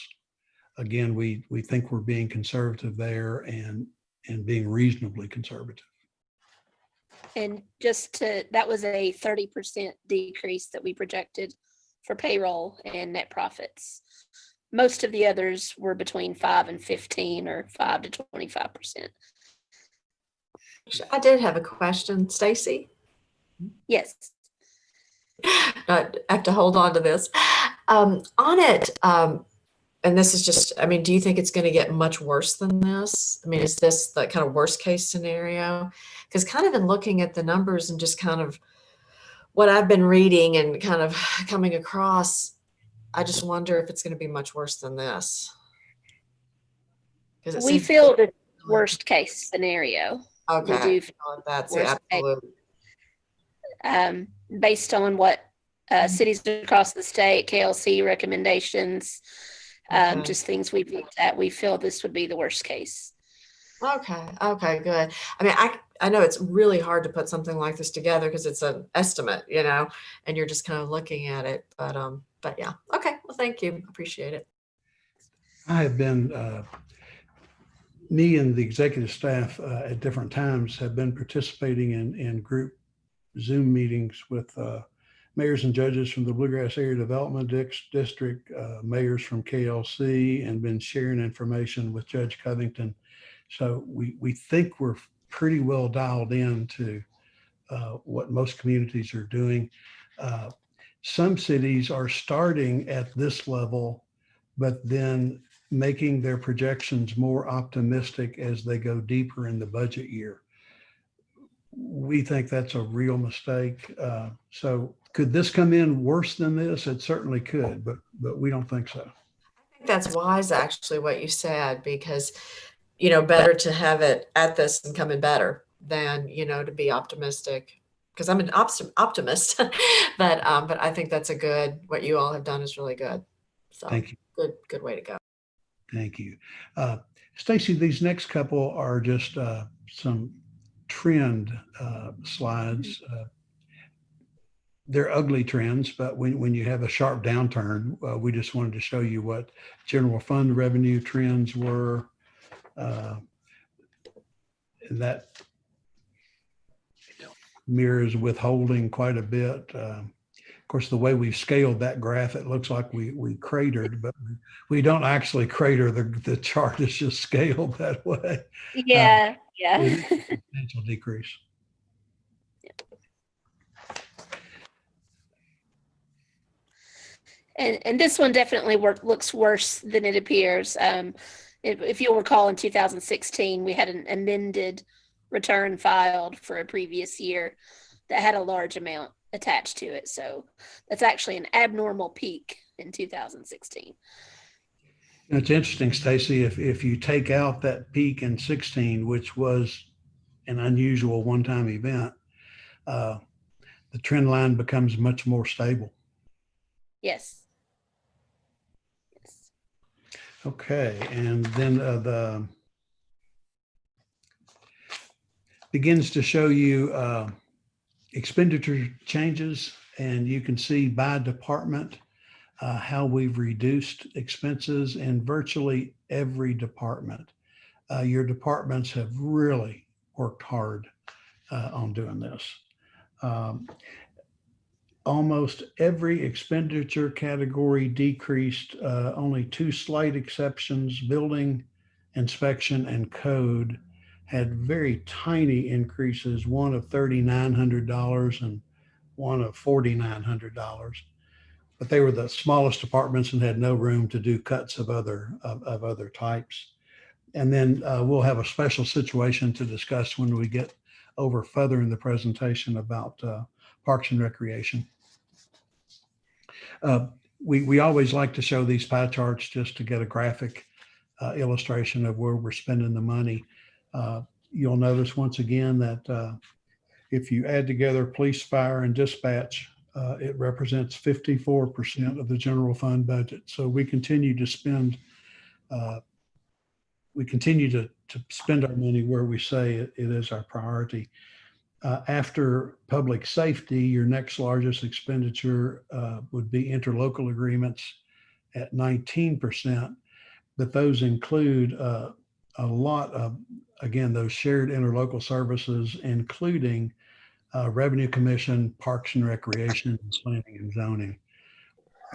S7: Again, we think we're being conservative there and being reasonably conservative.
S9: and that was a 30% decrease that we projected for payroll and net profits. Most of the others were between 5 and 15 or 5 to 25%.
S15: I did have a question, Stacy.
S9: Yes.
S15: I have to hold on to this. On it, and this is just, I mean, do you think it's going to get much worse than this? I mean, is this the kind of worst case scenario? Because kind of in looking at the numbers and just kind of what I've been reading and kind of coming across, I just wonder if it's going to be much worse than this.
S9: We feel the worst case scenario.
S15: Okay.
S9: We do feel
S15: that's
S9: worst case.
S15: absolute.
S9: Based on what cities across the state, KLC recommendations, just things we've looked at, we feel this would be the worst case.
S15: Okay, good. I mean, I know it's really hard to put something like this together because it's an estimate, and you're just kind of looking at it. But yeah. Okay. Well, thank you. Appreciate it.
S7: I have been, me and the executive staff at different times have been participating in group Zoom meetings with mayors and judges from the Bluegrass Area Development District, mayors from KLC, and been sharing information with Judge Covington. So we think we're pretty well dialed in to what most communities are doing. Some cities are starting at this level, but then making their projections more optimistic as they go deeper in the budget year. We think that's a real mistake. So could this come in worse than this? It certainly could, but we don't think so.
S15: I think that's wise, actually, what you said, because, better to have it at this and come in better than, to be optimistic, because I'm an optimist, but I think that's what you all have done is really good. So
S7: thank you.
S15: Good way to go.
S7: Thank you. Stacy, these next couple are just some trend slides. They're ugly trends, but when you have a sharp downturn, we just wanted to show you what general fund revenue trends were. And that mirrors withholding quite a bit. Of course, the way we've scaled that graph, it looks like we cratered, but we don't actually crater. The chart is just scaled that way.
S9: Yeah.
S7: Substantial decrease.
S9: And this one definitely looks worse than it appears. If you'll recall, in 2016, we had an amended return filed for a previous year that had a large amount attached to it. So that's actually an abnormal peak in 2016.
S7: It's interesting, Stacy, if you take out that peak in 16, which was an unusual one-time event, the trend line becomes much more stable.
S9: Yes.
S7: Okay, and then the begins to show you expenditure changes, and you can see by department how we've reduced expenses in virtually every department. Your departments have really worked hard on doing this. Almost every expenditure category decreased, only two slight exceptions. Building, inspection, and code had very tiny increases, one of $3,900 and one of $4,900. But they were the smallest departments and had no room to do cuts of other types. And then we'll have a special situation to discuss when we get over further in the presentation about Parks and Recreation. We always like to show these pie charts just to get a graphic illustration of where we're spending the money. You'll notice once again that if you add together police, fire, and dispatch, it represents 54% of the general fund budget. So we continue to spend our money where we say it is our priority. After public safety, your next largest expenditure would be interlocal agreements at 19%, but those include a lot of, again, those shared interlocal services, including Revenue Commission, Parks and Recreation, and Planning and Zoning.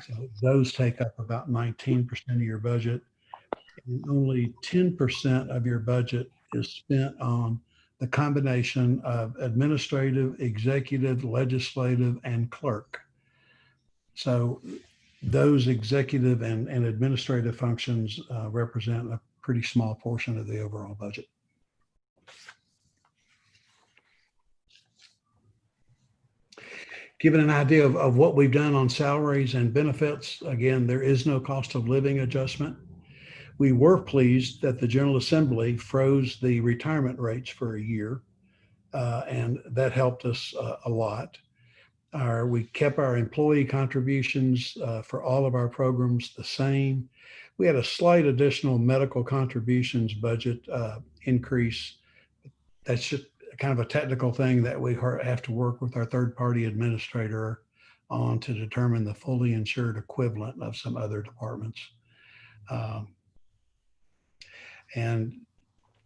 S7: So those take up about 19% of your budget, and only 10% of your budget is spent on the combination of administrative, executive, legislative, and clerk. So those executive and administrative functions represent a pretty small portion of the overall budget. Given an idea of what we've done on salaries and benefits, again, there is no cost of living adjustment. We were pleased that the General Assembly froze the retirement rates for a year, and that helped us a lot. We kept our employee contributions for all of our programs the same. We had a slight additional medical contributions budget increase. That's just kind of a technical thing that we have to work with our third-party administrator on to determine the fully insured equivalent of some other departments. And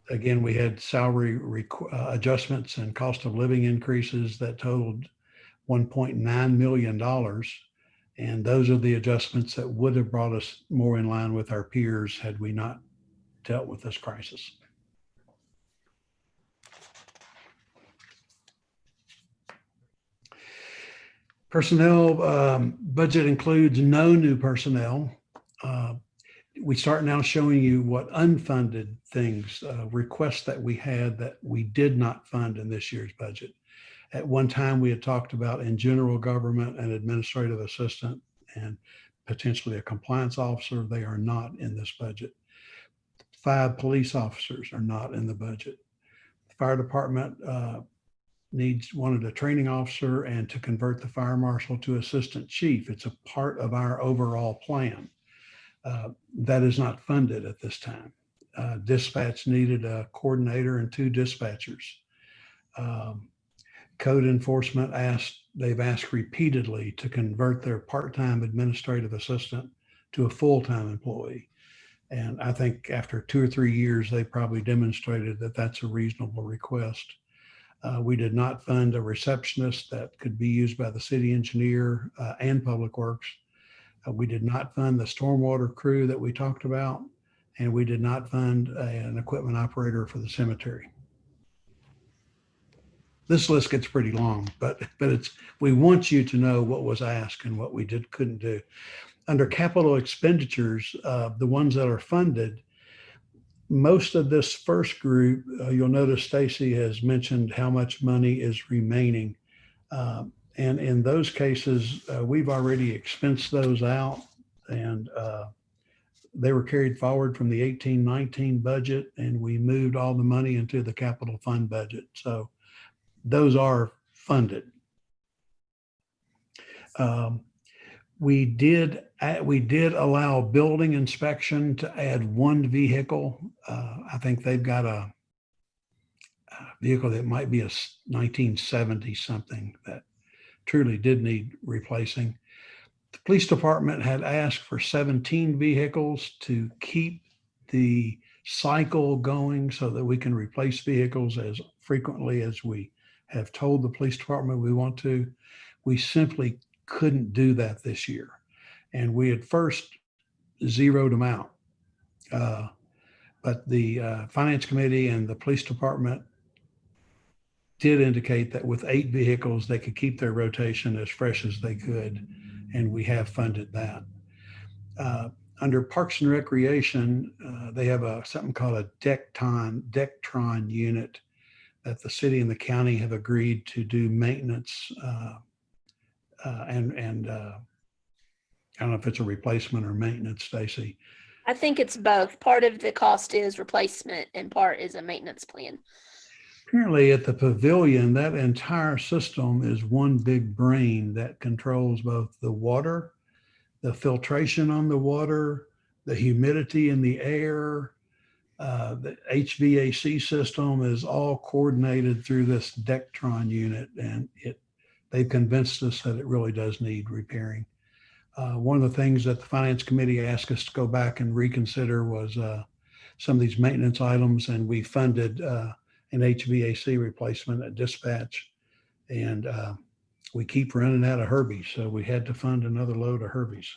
S7: again, we had salary adjustments and cost of living increases that totaled $1.9 million. And those are the adjustments that would have brought us more in line with our peers had we not dealt with this crisis. Personnel budget includes no new personnel. We start now showing you what unfunded things, requests that we had that we did not fund in this year's budget. At one time, we had talked about in general government an administrative assistant and potentially a compliance officer. They are not in this budget. 5 police officers are not in the budget. The fire department wanted a training officer and to convert the fire marshal to assistant chief. It's a part of our overall plan. That is not funded at this time. Dispatch needed a coordinator and 2 dispatchers. Code enforcement they've asked repeatedly to convert their part-time administrative assistant to a full-time employee. And I think after 2 or 3 years, they probably demonstrated that that's a reasonable request. We did not fund a receptionist that could be used by the city engineer and Public Works. We did not fund the stormwater crew that we talked about, and we did not fund an equipment operator for the cemetery. This list gets pretty long, but we want you to know what was asked and what we couldn't do. under capital expenditures, the ones that are funded, most of this first group, you'll notice Stacy has mentioned how much money is remaining. And in those cases, we've already expensed those out, and they were carried forward from the 18-19 budget, and we moved all the money into the capital fund budget. So those are funded. We did allow building inspection to add one vehicle. I think they've got a vehicle that might be a 1970 something that truly did need replacing. The police department had asked for 17 vehicles to keep the cycle going so that we can replace vehicles as frequently as we have told the police department we want to. We simply couldn't do that this year. And we had first zeroed them out. But the finance committee and the police department did indicate that with 8 vehicles, they could keep their rotation as fresh as they could. And we have funded that. Under Parks and Recreation, they have something called a Dectron unit that the city and the county have agreed to do maintenance. And I don't know if it's a replacement or maintenance, Stacy.
S9: I think it's both. Part of the cost is replacement and part is a maintenance plan.
S7: Apparently at the pavilion, that entire system is one big brain that controls both the water, the filtration on the water, the humidity in the air. The HVAC system is all coordinated through this Dectron unit, and they've convinced us that it really does need repairing. One of the things that the Finance Committee asked us to go back and reconsider was some of these maintenance items, and we funded an HVAC replacement at dispatch, and we keep running out of Herbies, so we had to fund another load of Herbies.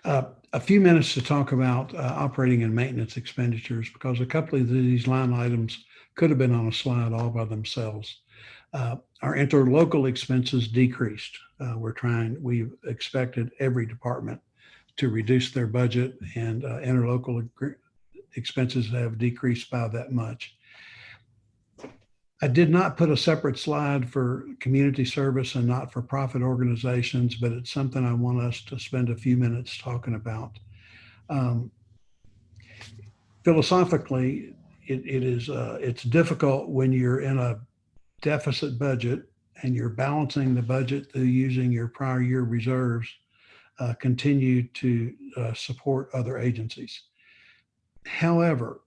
S7: A few minutes to talk about operating and maintenance expenditures, because a couple of these line items could have been on a slide all by themselves. Our interlocal expenses decreased. We've expected every department to reduce their budget, and interlocal expenses have decreased by that much. I did not put a separate slide for community service and not-for-profit organizations, but it's something I want us to spend a few minutes talking about. Philosophically, it's difficult when you're in a deficit budget and you're balancing the budget through using your prior year reserves, continue to support other agencies. However,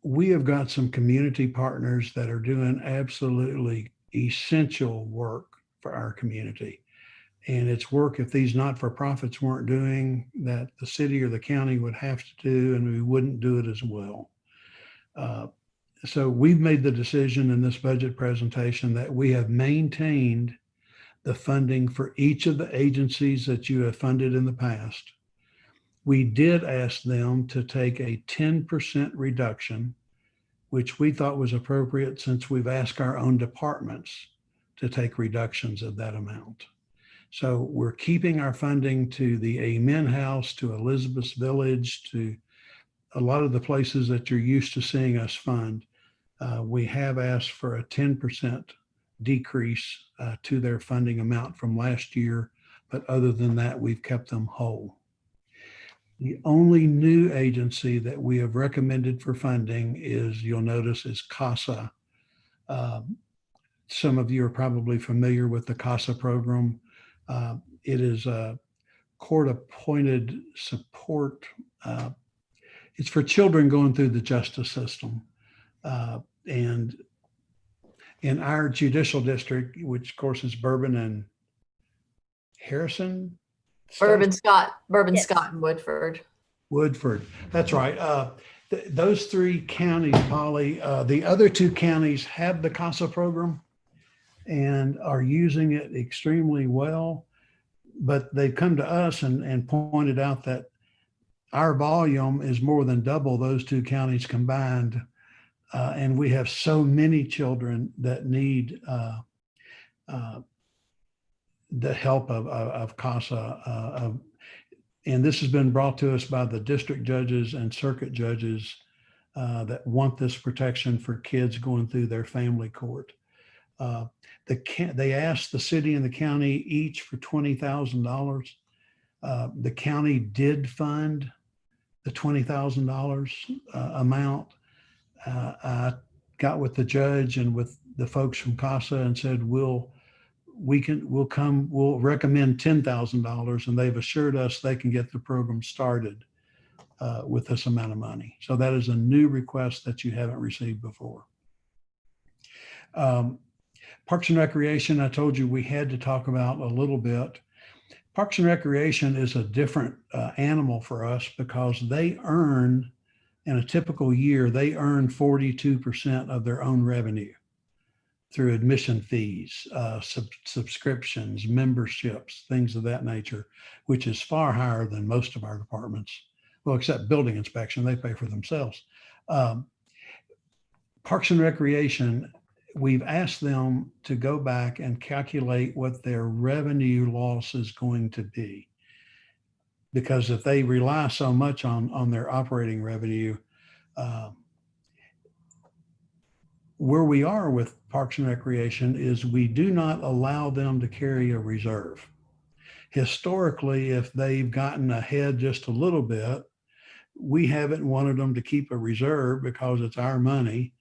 S7: we have got some community partners that are doing absolutely essential work for our community. And it's work, if these not-for-profits weren't doing, that the city or the county would have to do, and we wouldn't do it as well. So we've made the decision in this budget presentation that we have maintained the funding for each of the agencies that you have funded in the past. We did ask them to take a 10% reduction, which we thought was appropriate since we've asked our own departments to take reductions of that amount. So we're keeping our funding to the Amen House, to Elizabeth's Village, to a lot of the places that you're used to seeing us fund. We have asked for a 10% decrease to their funding amount from last year, but other than that, we've kept them whole. The only new agency that we have recommended for funding is, you'll notice, is CASA. Some of you are probably familiar with the CASA program. It is a court-appointed support. It's for children going through the justice system. And in our judicial district, which of course is Bourbon and Harrison?
S15: Bourbon, Scott,
S9: Yes.
S15: Scott, and Woodford.
S7: Woodford, that's right. Those 3 counties, Polly, the other 2 counties have the CASA program and are using it extremely well, but they've come to us and pointed out that our volume is more than double those 2 counties combined. And we have so many children that need the help of CASA. And this has been brought to us by the district judges and circuit judges that want this protection for kids going through their family court. They asked the city and the county each for $20,000. The county did fund the $20,000 amount. I got with the judge and with the folks from CASA and said, we'll recommend $10,000, and they've assured us they can get the program started with this amount of money. So that is a new request that you haven't received before. Parks and Recreation, I told you we had to talk about a little bit. Parks and Recreation is a different animal for us because they earn, in a typical year, they earn 42% of their own revenue through admission fees, subscriptions, memberships, things of that nature, which is far higher than most of our departments. Well, except building inspection, they pay for themselves. Parks and Recreation, we've asked them to go back and calculate what their revenue loss is going to be. Because if they rely so much on their operating revenue, where we are with Parks and Recreation is we do not allow them to carry a reserve. Historically, if they've gotten ahead just a little bit, we haven't wanted them to keep a reserve because it's our money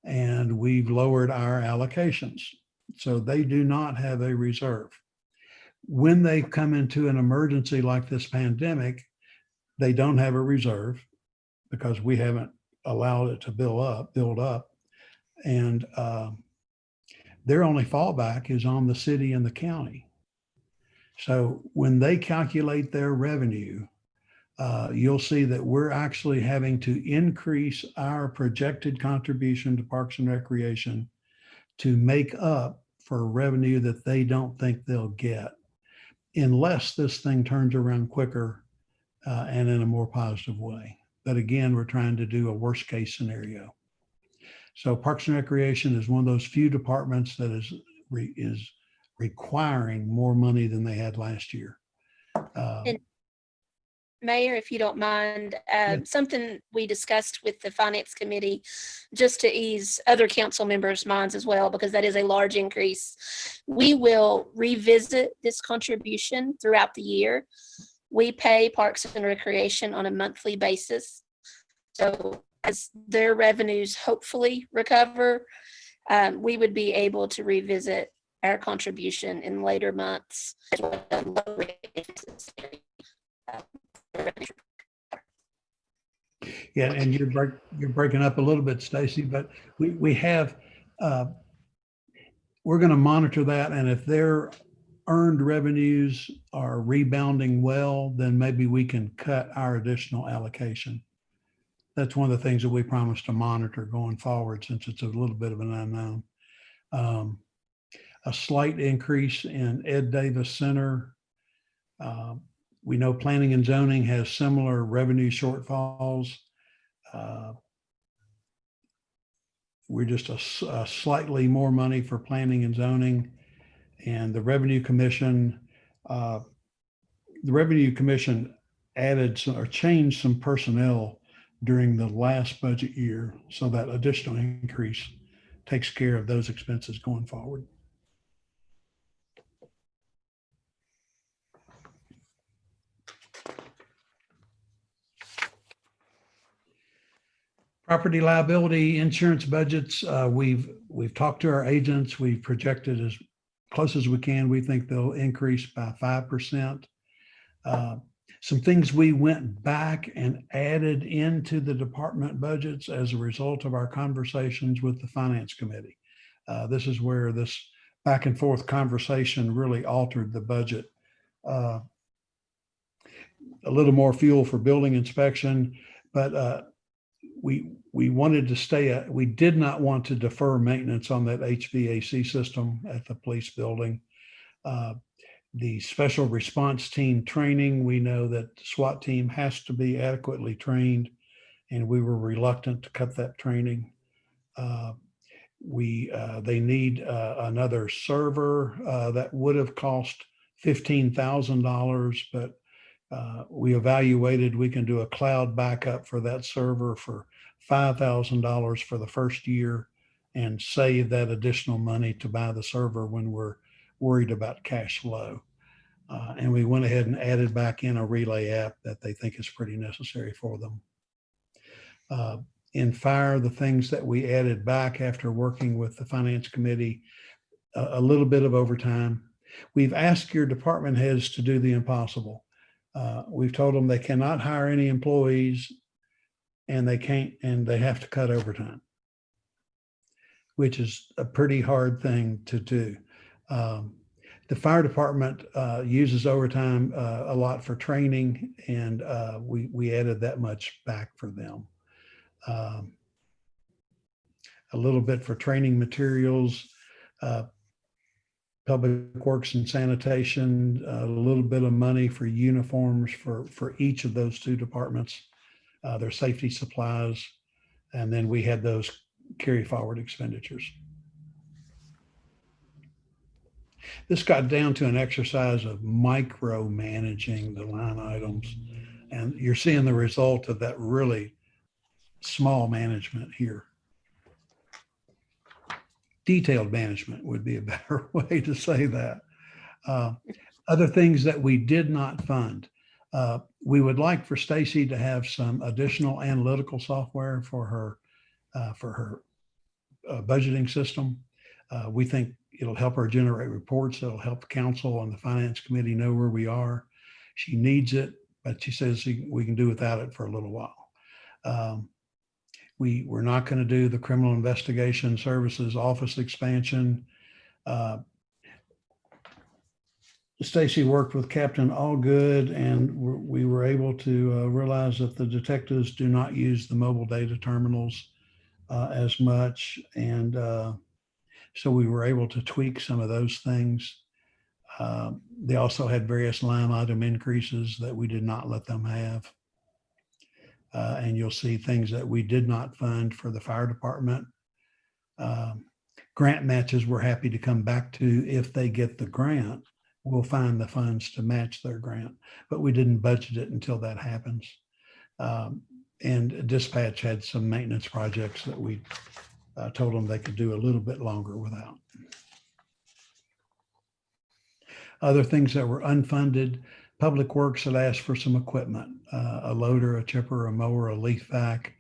S7: and we've lowered our allocations. So they do not have a reserve. When they come into an emergency like this pandemic, they don't have a reserve because we haven't allowed it to build up. And their only fallback is on the city and the county. So when they calculate their revenue, you'll see that we're actually having to increase our projected contribution to Parks and Recreation to make up for revenue that they don't think they'll get, unless this thing turns around quicker and in a more positive way. But again, we're trying to do a worst case scenario. So Parks and Recreation is one of those few departments that is requiring more money than they had last year.
S9: And Mayor, if you don't mind, something we discussed with the Finance Committee, just to ease other council members' minds as well, because that is a large increase. We will revisit this contribution throughout the year. We pay Parks and Recreation on a monthly basis. So as their revenues hopefully recover, we would be able to revisit our contribution in later months.
S7: Yeah, and you're breaking up a little bit, Stacy, but we have, we're going to monitor that, and if their earned revenues are rebounding well, then maybe we can cut our additional allocation. That's one of the things that we promised to monitor going forward, since it's a little bit of an unknown. A slight increase in Ed Davis Center. We know Planning and Zoning has similar revenue shortfalls. We're just a slightly more money for Planning and Zoning, and the Revenue Commission. The Revenue Commission added or changed some personnel during the last budget year, so that additional increase takes care of those expenses going forward. Property liability insurance budgets, we've talked to our agents. We've projected as close as we can. We think they'll increase by 5%. Some things we went back and added into the department budgets as a result of our conversations with the Finance Committee. This is where this back and forth conversation really altered the budget. A little more fuel for building inspection, but we wanted to stay, we did not want to defer maintenance on that HVAC system at the police building. The special response team training, we know that the SWAT team has to be adequately trained, and we were reluctant to cut that training. They need another server that would have cost $15,000, but we evaluated, we can do a cloud backup for that server for $5,000 for the first year and save that additional money to buy the server when we're worried about cash flow. And we went ahead and added back in a Relay app that they think is pretty necessary for them. In fire, the things that we added back after working with the finance committee, a little bit of overtime. We've asked your department heads to do the impossible. We've told them they cannot hire any employees and they have to cut overtime, which is a pretty hard thing to do. The fire department uses overtime a lot for training, and we added that much back for them. A little bit for training materials, public works and sanitation, a little bit of money for uniforms for each of those two departments, their safety supplies, and then we had those carry forward expenditures. This got down to an exercise of micromanaging the line items, and you're seeing the result of that really small management here. Detailed management would be a better way to say that. Other things that we did not fund. We would like for Stacy to have some additional analytical software for her budgeting system. We think it'll help her generate reports. It'll help the council and the finance committee know where we are. She needs it, but she says we can do without it for a little while. We're not going to do the criminal investigation services office expansion. Stacy worked with Captain Allgood, and we were able to realize that the detectives do not use the mobile data terminals as much. And so we were able to tweak some of those things. They also had various line item increases that we did not let them have. And you'll see things that we did not fund for the fire department. Grant matches we're happy to come back to. If they get the grant, we'll find the funds to match their grant, but we didn't budget it until that happens. And dispatch had some maintenance projects that we told them they could do a little bit longer without. Other things that were unfunded, Public Works had asked for some equipment, a loader, a chipper, a mower, a leaf vac,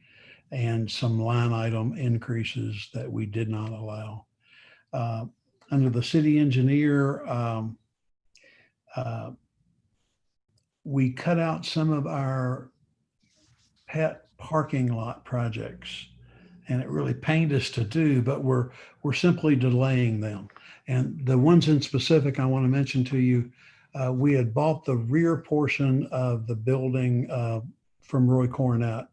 S7: and some line item increases that we did not allow. Under the city engineer, we cut out some of our pet parking lot projects, and it really pained us to do, but we're simply delaying them. And the ones in specific I want to mention to you, we had bought the rear portion of the building from Roy Cornett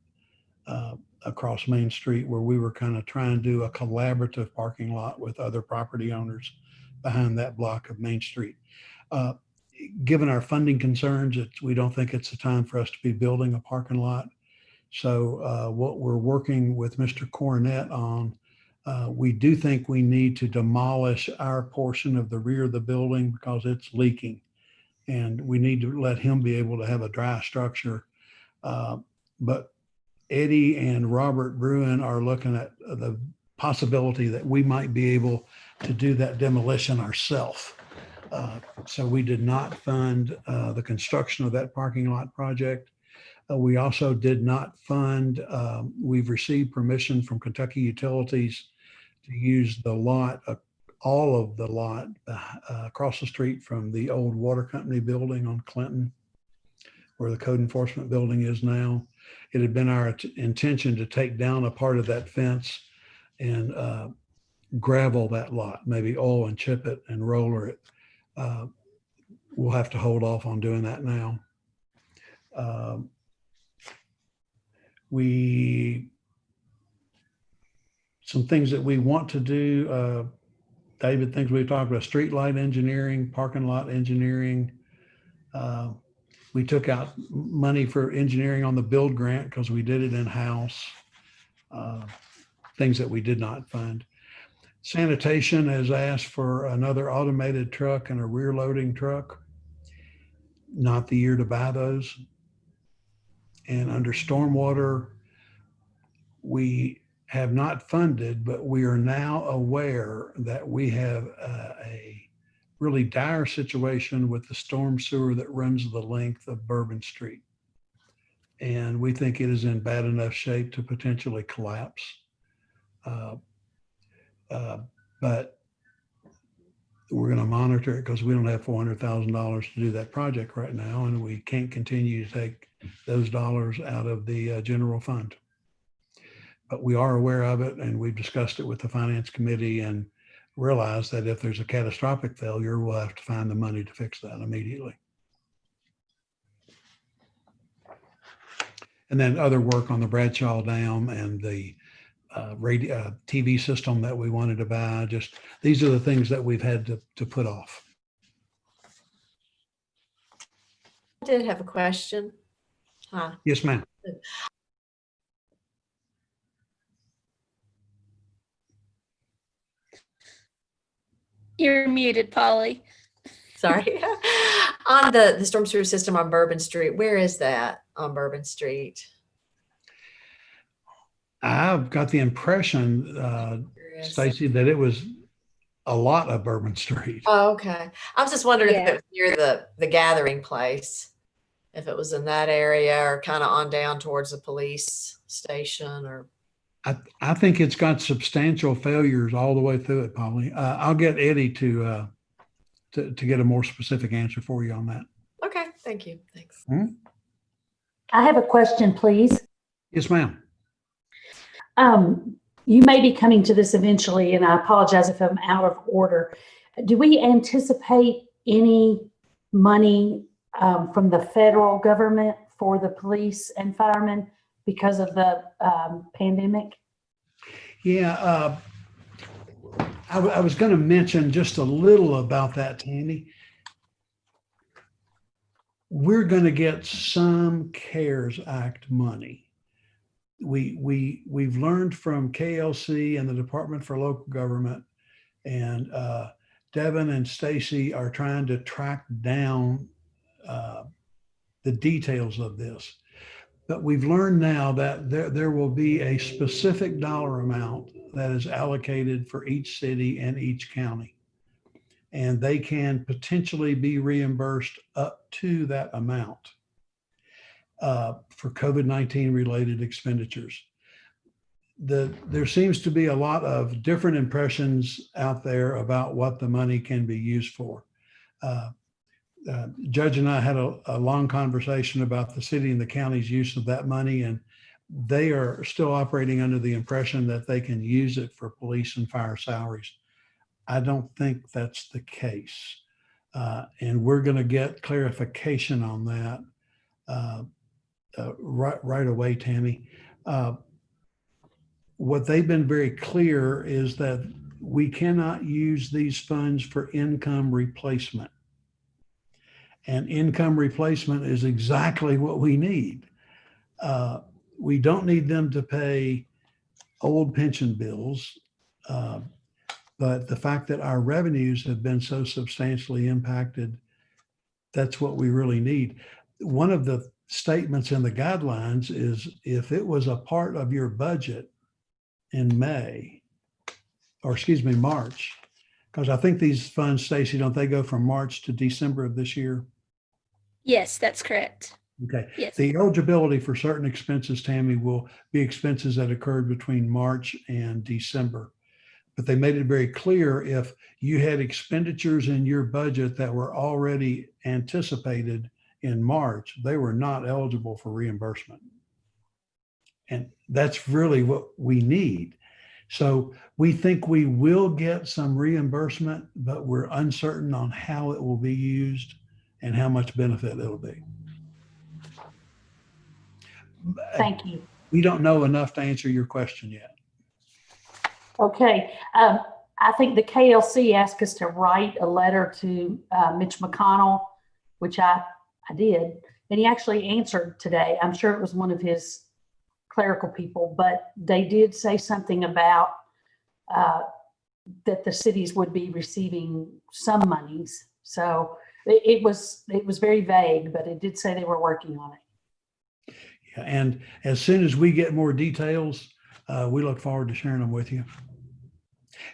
S7: across Main Street, where we were kind of trying to do a collaborative parking lot with other property owners behind that block of Main Street. Given our funding concerns, we don't think it's the time for us to be building a parking lot. So what we're working with Mr. Cornett on, we do think we need to demolish our portion of the rear of the building because it's leaking. And we need to let him be able to have a dry structure. But Eddie and Robert Bruin are looking at the possibility that we might be able to do that demolition ourselves. So we did not fund the construction of that parking lot project. We also did not fund, we've received permission from Kentucky Utilities to use the lot, all of the lot across the street from the old water company building on Clinton, where the code enforcement building is now. It had been our intention to take down a part of that fence and gravel that lot, maybe oil and chip it and roller it. We'll have to hold off on doing that now. Some things that we want to do, David, things we've talked about, street light engineering, parking lot engineering. We took out money for engineering on the build grant because we did it in-house. Things that we did not fund. Sanitation has asked for another automated truck and a rear loading truck. Not the year to buy those. And under stormwater, we have not funded, but we are now aware that we have a really dire situation with the storm sewer that runs the length of Bourbon Street. And we think it is in bad enough shape to potentially collapse. But we're going to monitor it because we don't have $400,000 to do that project right now, and we can't continue to take those dollars out of the general fund. But we are aware of it, and we've discussed it with the finance committee and realized that if there's a catastrophic failure, we'll have to find the money to fix that immediately. And then other work on the Bradshaw Dam and the radio TV system that we wanted to buy. Just these are the things that we've had to put off.
S15: I did have a question. Huh.
S7: Yes, ma'am.
S9: You're muted, Polly.
S15: Sorry. On the storm sewer system on Bourbon Street, where is that on Bourbon Street?
S7: I've got the impression, Stacy, that it was a lot of Bourbon Street.
S15: Oh, okay. I was just wondering if
S9: Yeah.
S15: it was near the gathering place, if it was in that area or kind of on down towards the police station or.
S7: I think it's got substantial failures all the way through it, Polly. I'll get Eddie to get a more specific answer for you on that.
S15: Okay, thank you. Thanks.
S12: I have a question, please.
S7: Yes, ma'am.
S12: You may be coming to this eventually, and I apologize if I'm out of order. Do we anticipate any money from the federal government for the police and firemen because of the pandemic?
S7: Yeah, I was going to mention just a little about that, Tammy. We're going to get some CARES Act money. We've learned from KLC and the Department for Local Government, and Devin and Stacy are trying to track down the details of this. But we've learned now that there will be a specific dollar amount that is allocated for each city and each county. And they can potentially be reimbursed up to that amount for COVID-19 related expenditures. There seems to be a lot of different impressions out there about what the money can be used for. Judge and I had a long conversation about the city and the county's use of that money, and they are still operating under the impression that they can use it for police and fire salaries. I don't think that's the case. And we're going to get clarification on that right away, Tammy. What they've been very clear is that we cannot use these funds for income replacement. And income replacement is exactly what we need. We don't need them to pay old pension bills, but the fact that our revenues have been so substantially impacted, that's what we really need. One of the statements in the guidelines is if it was a part of your budget in March, because I think these funds, Stacy, don't they go from March to December of this year?
S9: Yes, that's correct.
S7: Okay.
S9: Yes.
S7: The eligibility for certain expenses, Tammy, will be expenses that occurred between March and December. But they made it very clear if you had expenditures in your budget that were already anticipated in March, they were not eligible for reimbursement. And that's really what we need. So we think we will get some reimbursement, but we're uncertain on how it will be used and how much benefit it'll be.
S12: Thank you.
S7: We don't know enough to answer your question yet.
S12: Okay. I think the KLC asked us to write a letter to Mitch McConnell, which I did. And he actually answered today. I'm sure it was one of his clerical people, but they did say something about that the cities would be receiving some monies. So it was very vague, but it did say they were working on it.
S7: Yeah, and as soon as we get more details, we look forward to sharing them with you.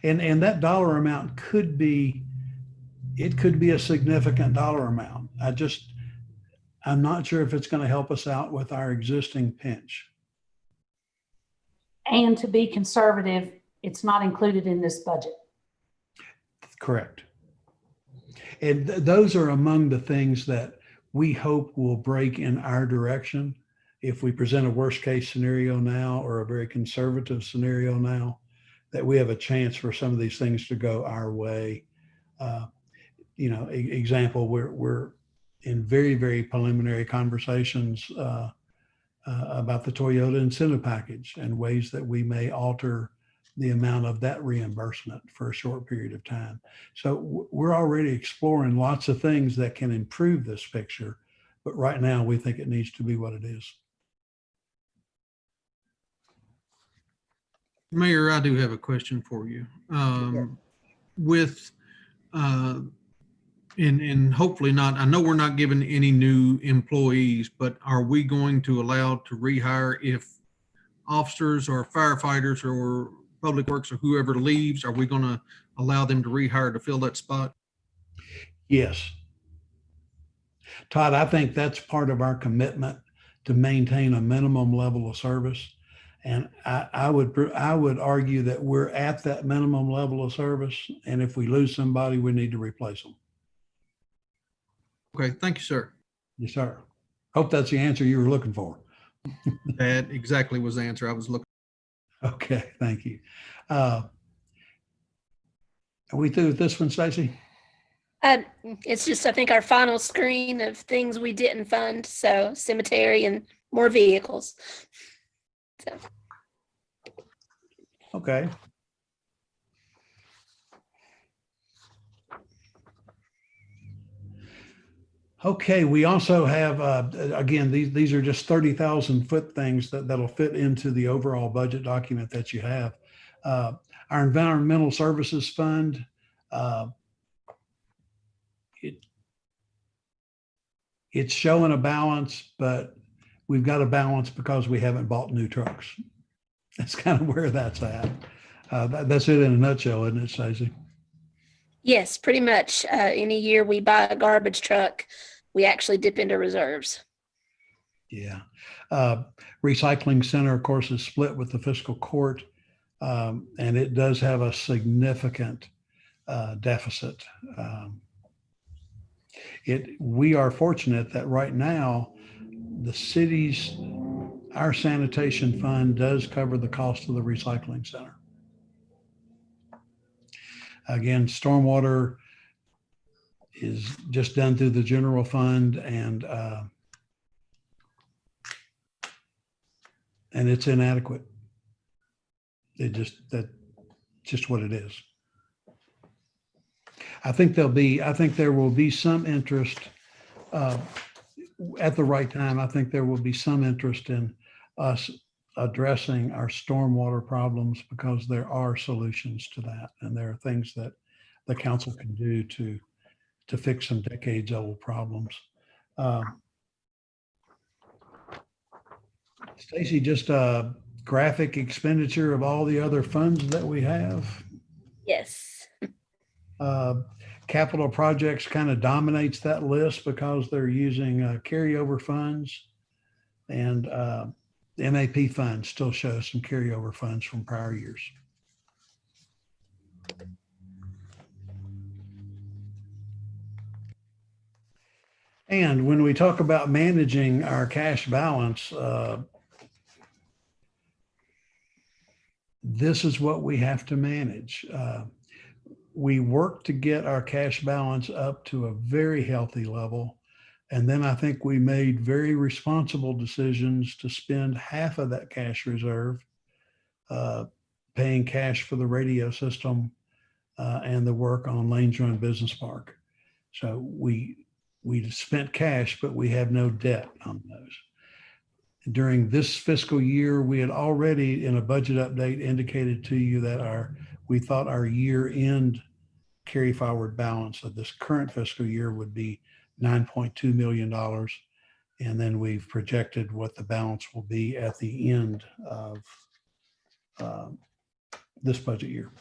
S7: And that dollar amount could be a significant dollar amount. I'm not sure if it's going to help us out with our existing pinch.
S12: And to be conservative, it's not included in this budget.
S7: Correct. And those are among the things that we hope will break in our direction. If we present a worst case scenario now or a very conservative scenario now, that we have a chance for some of these things to go our way. Example, we're in very, very preliminary conversations about the Toyota incentive package and ways that we may alter the amount of that reimbursement for a short period of time. So we're already exploring lots of things that can improve this picture, but right now we think it needs to be what it is.
S5: Mayor, I do have a question for you. And hopefully not, I know we're not giving any new employees, but are we going to allow to rehire if officers or firefighters or public works or whoever leaves? Are we going to allow them to rehire to fill that spot?
S7: Yes. Todd, I think that's part of our commitment to maintain a minimum level of service. And I would argue that we're at that minimum level of service. And if we lose somebody, we need to replace them.
S5: Okay, thank you, sir.
S7: Yes, sir. Hope that's the answer you were looking for.
S5: That exactly was the answer I was looking for.
S7: Okay, thank you. Are we through with this one, Stacy?
S9: It's just, I think, our final screen of things we didn't fund. So cemetery and more vehicles. So.
S7: Okay. Okay, we also have, again, these are just 30,000 foot things that'll fit into the overall budget document that you have. Our Environmental Services Fund, it's showing a balance, but we've got a balance because we haven't bought new trucks. That's kind of where that's at. That's it in a nutshell, isn't it, Stacey?
S9: Yes, pretty much. Any year we buy a garbage truck, we actually dip into reserves.
S7: Yeah. Recycling Center, of course, is split with the fiscal court, and it does have a significant deficit. We are fortunate that right now, our sanitation fund does cover the cost of the recycling center. Again, stormwater is just done through the general fund, and it's inadequate. That's just what it is. I think there will be some interest at the right time. I think there will be some interest in us addressing our stormwater problems because there are solutions to that. And there are things that the council can do to fix some decades old problems. Stacy, just a graphic expenditure of all the other funds that we have.
S9: Yes.
S7: Capital projects kind of dominates that list because they're using carryover funds, and the MAP fund still shows some carryover funds from prior years. And when we talk about managing our cash balance, this is what we have to manage. We work to get our cash balance up to a very healthy level. And then I think we made very responsible decisions to spend half of that cash reserve paying cash for the radio system and the work on Lanes Run Business Park. So we spent cash, but we have no debt on those. During this fiscal year, we had already in a budget update indicated to you that we thought our year-end carry forward balance of this current fiscal year would be $9.2 million. And then we've projected what the balance will be at the end of this budget year.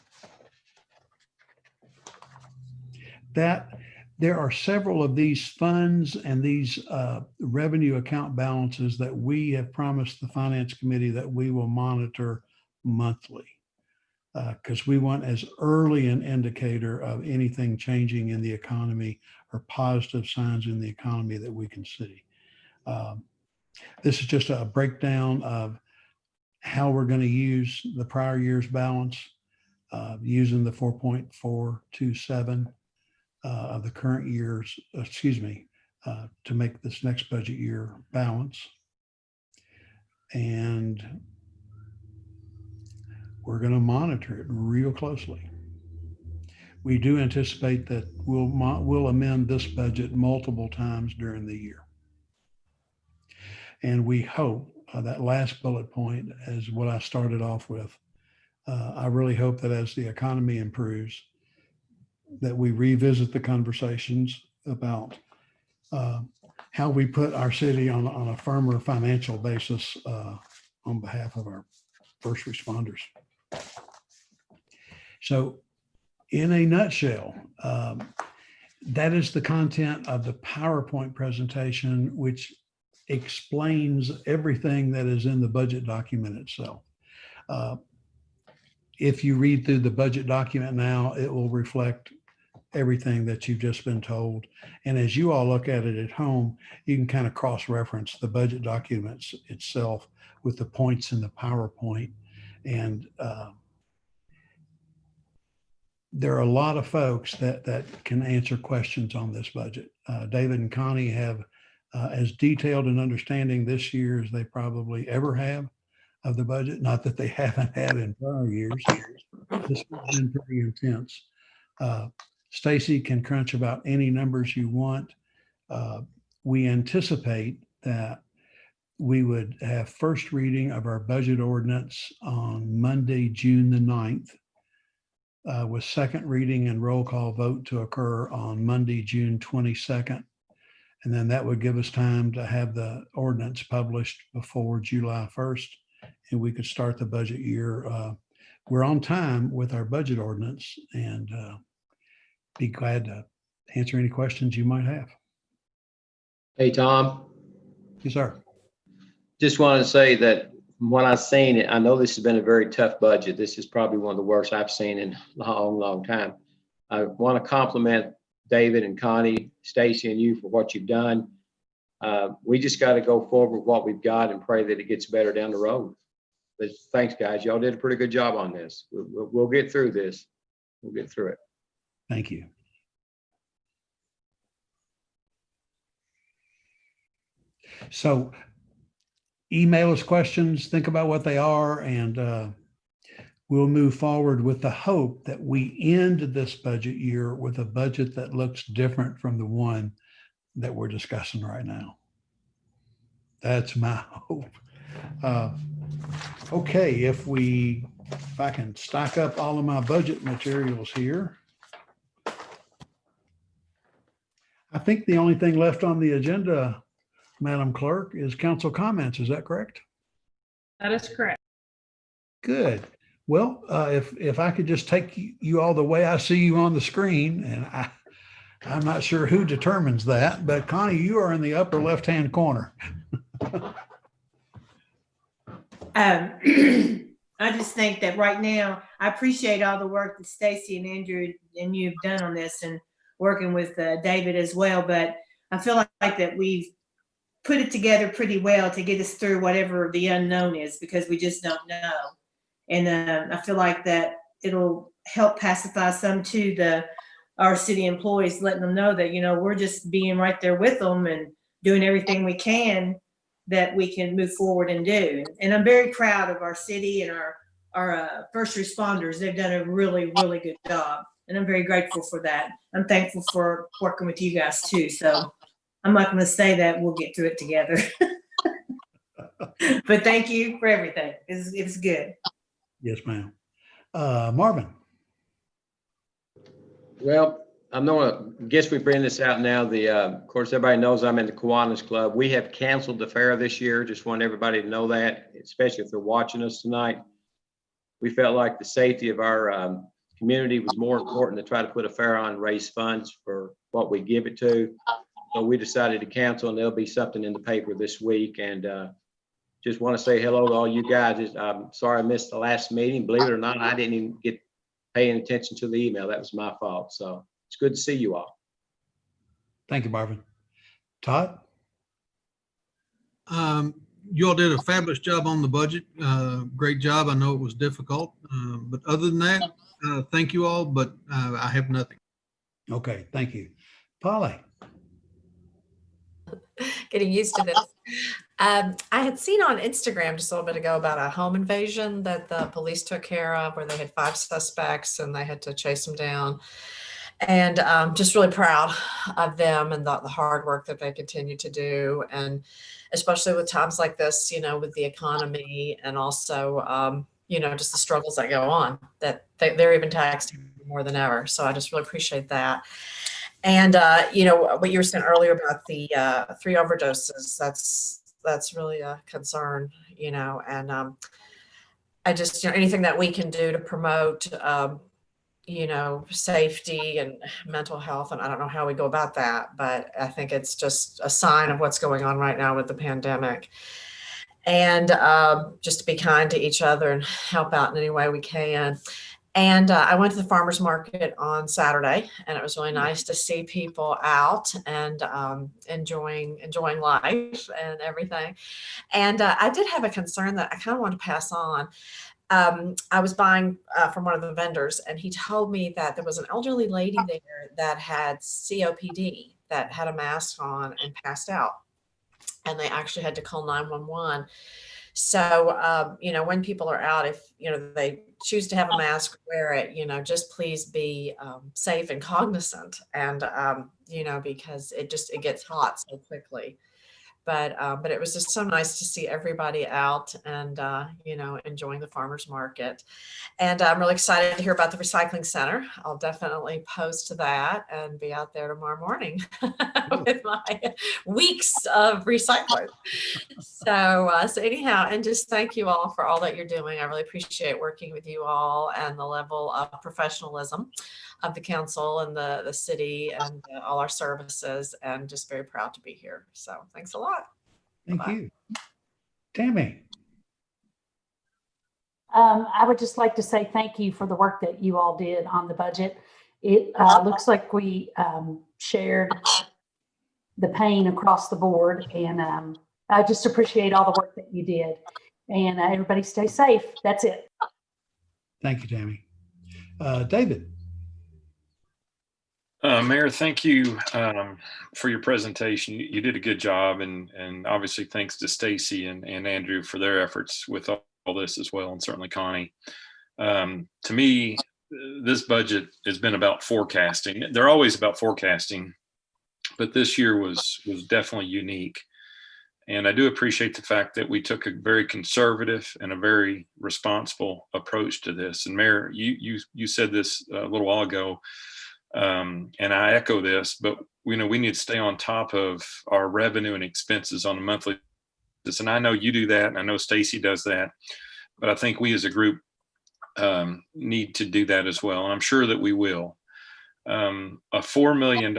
S7: That there are several of these funds and these revenue account balances that we have promised the Finance Committee that we will monitor monthly, because we want as early an indicator of anything changing in the economy or positive signs in the economy that we can see. This is just a breakdown of how we're going to use the prior year's balance, using the 4.427 of the current year's, to make this next budget year balance. And we're going to monitor it real closely. We do anticipate that we'll amend this budget multiple times during the year. And we hope that last bullet point is what I started off with. I really hope that as the economy improves, that we revisit the conversations about how we put our city on a firmer financial basis on behalf of our first responders. So in a nutshell, that is the content of the PowerPoint presentation, which explains everything that is in the budget document itself. If you read through the budget document now, it will reflect everything that you've just been told. And as you all look at it at home, you can kind of cross-reference the budget documents itself with the points in the PowerPoint. And there are a lot of folks that can answer questions on this budget. David and Connie have as detailed an understanding this year as they probably ever have of the budget. Not that they haven't had in prior years. This has been pretty intense. Stacy can crunch about any numbers you want. We anticipate that we would have first reading of our budget ordinance on Monday, June the 9th, with second reading and roll call vote to occur on Monday, June 22nd. And then that would give us time to have the ordinance published before July 1st, and we could start the budget year. We're on time with our budget ordinance, and be glad to answer any questions you might have.
S4: Hey, Tom.
S7: Yes, sir.
S4: Just wanted to say that from what I've seen, I know this has been a very tough budget. This is probably one of the worst I've seen in a long, long time. I want to compliment David and Connie, Stacy, and you for what you've done. We just got to go forward with what we've got and pray that it gets better down the road. But thanks, guys. Y'all did a pretty good job on this. We'll get through this. We'll get through it.
S7: Thank you. So email us questions, think about what they are, and we'll move forward with the hope that we end this budget year with a budget that looks different from the one that we're discussing right now. That's my hope. Okay, if I can stock up all of my budget materials here. I think the only thing left on the agenda, Madam Clerk, is council comments. Is that correct?
S2: That is correct.
S7: Good. Well, if I could just take you all the way I see you on the screen, and I'm not sure who determines that, but Connie, you are in the upper left-hand corner.
S2: I just think that right now, I appreciate all the work that Stacy and Andrew and you have done on this, and working with David as well. But I feel like that we've put it together pretty well to get us through whatever the unknown is, because we just don't know. And I feel like that it'll help pacify some to our city employees, letting them know that, we're just being right there with them and doing everything we can that we can move forward and do. And I'm very proud of our city and our first responders. They've done a really, really good job. And I'm very grateful for that. I'm thankful for working with you guys too. So I'm not going to say that we'll get through it together. But thank you for everything. It's good.
S7: Yes, ma'am. Marvin.
S4: Well, I'm gonna guess we bring this out now. Of course, everybody knows I'm in the Kiwanis Club. We have canceled the fair this year. Just want everybody to know that, especially if they're watching us tonight. We felt like the safety of our community was more important to try to put a fair on, and raise funds for what we give it to. So we decided to cancel, and there'll be something in the paper this week. And just want to say hello to all you guys. I'm sorry I missed the last meeting. Believe it or not, I didn't even get paying attention to the email. That was my fault. So it's good to see you all.
S7: Thank you, Marvin. Todd?
S5: You all did a fabulous job on the budget. Great job. I know it was difficult, but other than that, thank you all, but I have nothing.
S7: Okay, thank you. Polly?
S15: Getting used to this. I had seen on Instagram just a little bit ago about a home invasion that the police took care of, where they had 5 suspects and they had to chase them down. And just really proud of them and the hard work that they continue to do. And especially with times like this, with the economy and also, just the struggles that go on, that they're even taxed more than ever. So I just really appreciate that. And, what you were saying earlier about the 3 overdoses, that's really a concern, and I just, anything that we can do to promote, safety and mental health. And I don't know how we go about that, but I think it's just a sign of what's going on right now with the pandemic. And just to be kind to each other and help out in any way we can. And I went to the farmer's market on Saturday, and it was really nice to see people out and enjoying life and everything. And I did have a concern that I kind of want to pass on. I was buying from one of the vendors, and he told me that there was an elderly lady there that had COPD, that had a mask on and passed out. And they actually had to call 911. So, when people are out, if, they choose to have a mask, wear it, just please be safe and cognizant. And, because it gets hot so quickly. But it was just so nice to see everybody out and, enjoying the farmer's market. And I'm really excited to hear about the recycling center. I'll definitely post to that and be out there tomorrow morning with my weeks of recycling. So anyhow, and just thank you all for all that you're doing. I really appreciate working with you all and the level of professionalism of the council and the city and all our services, and just very proud to be here. So thanks a lot.
S7: Thank
S15: Bye-bye.
S7: you. Tammy?
S12: I would just like to say thank you for the work that you all did on the budget. It looks like we shared the pain across the board, and I just appreciate all the work that you did. And everybody stay safe. That's it.
S7: Thank you, Tammy. David?
S14: Mayor, thank you for your presentation. You did a good job, and obviously thanks to Stacy and Andrew for their efforts with all this as well, and certainly Connie. To me, this budget has been about forecasting. They're always about forecasting, but this year was definitely unique. And I do appreciate the fact that we took a very conservative and a very responsible approach to this. And Mayor, you said this a little while ago, and I echo this, but we need to stay on top of our revenue and expenses on a monthly basis. And I know you do that, and I know Stacy does that, but I think we as a group need to do that as well. And I'm sure that we will. A $4 million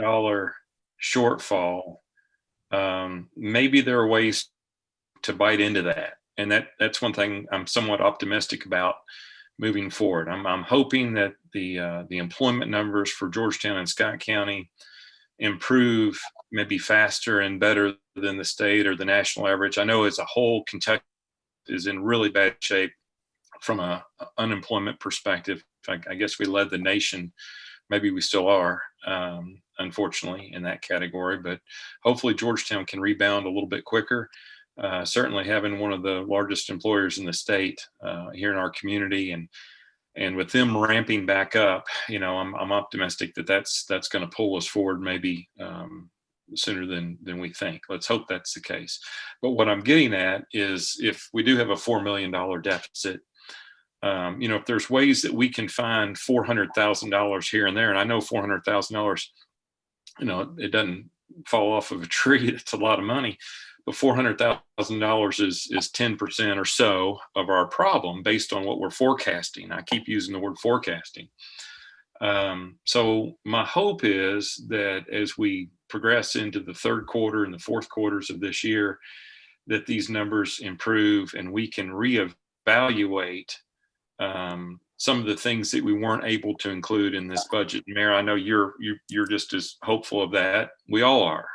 S14: shortfall, maybe there are ways to bite into that. And that's one thing I'm somewhat optimistic about moving forward. I'm hoping that the employment numbers for Georgetown and Scott County improve maybe faster and better than the state or the national average. I know as a whole, Kentucky is in really bad shape from a unemployment perspective. I guess we led the nation. Maybe we still are, unfortunately, in that category, but hopefully Georgetown can rebound a little bit quicker. Certainly having one of the largest employers in the state here in our community, and with them ramping back up, I'm optimistic that that's going to pull us forward maybe sooner than we think. Let's hope that's the case. But what I'm getting at is, if we do have a $4 million deficit, if there's ways that we can find $400,000 here and there, and I know $400,000, it doesn't fall off of a tree. It's a lot of money, but $400,000 is 10% or so of our problem based on what we're forecasting. I keep using the word forecasting. So my hope is that as we progress into the third quarter and the fourth quarters of this year, that these numbers improve and we can reevaluate some of the things that we weren't able to include in this budget. Mayor, I know you're just as hopeful of that. We all are.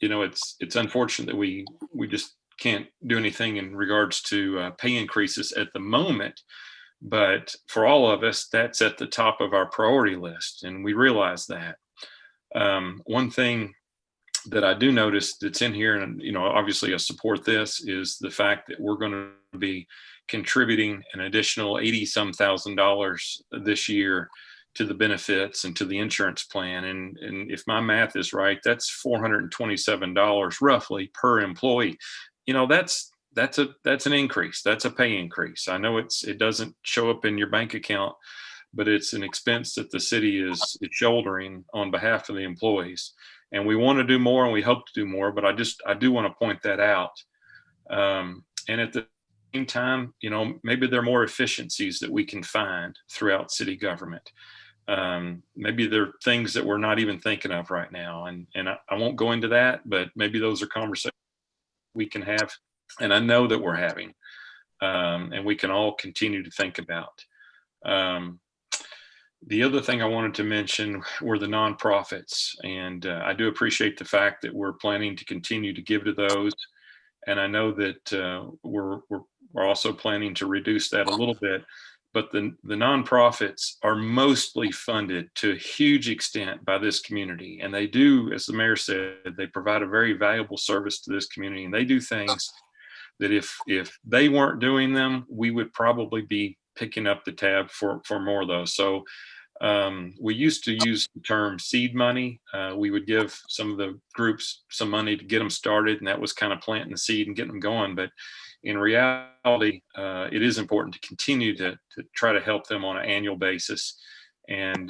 S14: It's unfortunate that we just can't do anything in regards to pay increases at the moment. But for all of us, that's at the top of our priority list, and we realize that. One thing that I do notice that's in here, and obviously I support this, is the fact that we're going to be contributing an additional $80-some thousand this year to the benefits and to the insurance plan. And if my math is right, that's $427 roughly per employee. That's an increase. That's a pay increase. I know it doesn't show up in your bank account, but it's an expense that the city is shouldering on behalf of the employees. And we want to do more, and we hope to do more, but I do want to point that out. And at the same time, maybe there are more efficiencies that we can find throughout city government. Maybe there are things that we're not even thinking of right now. And I won't go into that, but maybe those are conversations we can have. And I know that we're having, and we can all continue to think about. The other thing I wanted to mention were the nonprofits. And I do appreciate the fact that we're planning to continue to give to those. And I know that we're also planning to reduce that a little bit. But the nonprofits are mostly funded to a huge extent by this community. And they do, as the mayor said, they provide a very valuable service to this community. And they do things that if they weren't doing them, we would probably be picking up the tab for more of those. So we used to use the term seed money. We would give some of the groups some money to get them started, and that was kind of planting the seed and getting them going. But in reality, it is important to continue to try to help them on an annual basis and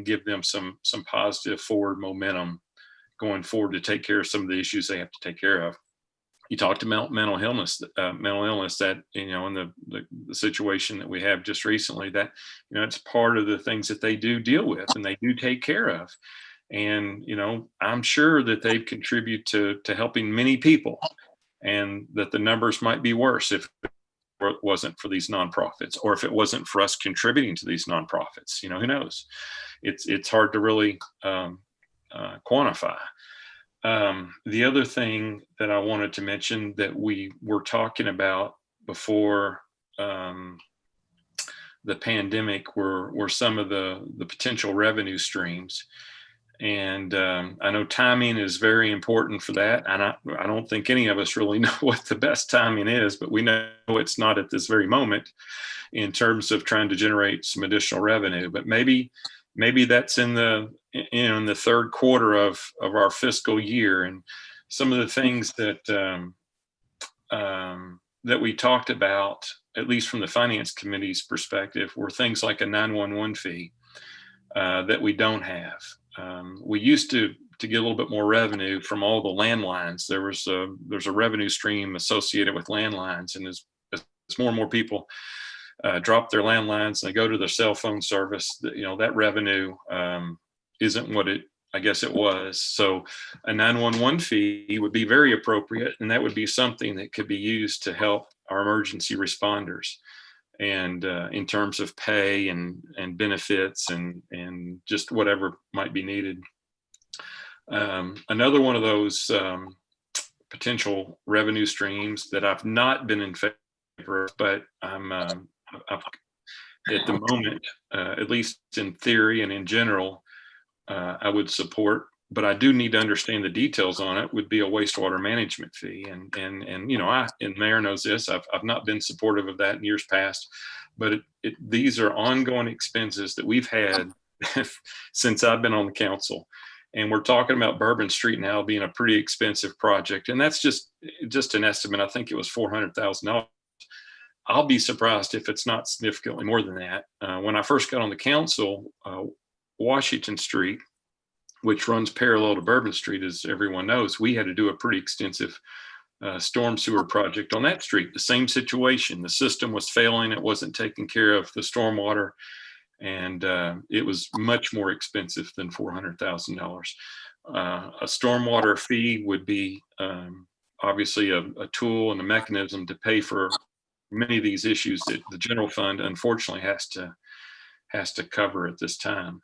S14: give them some positive forward momentum going forward to take care of some of the issues they have to take care of. You talked about mental illness that, in the situation that we have just recently, that, it's part of the things that they do deal with and they do take care of. And, I'm sure that they've contributed to helping many people, and that the numbers might be worse if it wasn't for these nonprofits, or if it wasn't for us contributing to these nonprofits. Who knows? It's hard to really quantify. The other thing that I wanted to mention that we were talking about before the pandemic were some of the potential revenue streams. And I know timing is very important for that. And I don't think any of us really know what the best timing is, but we know it's not at this very moment in terms of trying to generate some additional revenue. But maybe that's in the third quarter of our fiscal year. And some of the things that we talked about, at least from the finance committee's perspective, were things like a 911 fee that we don't have. We used to get a little bit more revenue from all the landlines. There's a revenue stream associated with landlines, and as more and more people drop their landlines and they go to their cell phone service, that revenue isn't what I guess it was. So a 911 fee would be very appropriate, and that would be something that could be used to help our emergency responders, and in terms of pay and benefits and just whatever might be needed. Another one of those potential revenue streams that I've not been in favor of, but I've at the moment, at least in theory and in general, I would support, but I do need to understand the details on it, would be a wastewater management fee. And the mayor knows this, I've not been supportive of that in years past, but these are ongoing expenses that we've had since I've been on the council. And we're talking about Bourbon Street now being a pretty expensive project. And that's just an estimate. I think it was $400,000. I'll be surprised if it's not significantly more than that. When I first got on the council, Washington Street, which runs parallel to Bourbon Street, as everyone knows, we had to do a pretty extensive storm sewer project on that street. The same situation. The system was failing. It wasn't taking care of the stormwater. And it was much more expensive than $400,000. A stormwater fee would be obviously a tool and a mechanism to pay for many of these issues that the general fund unfortunately has to cover at this time.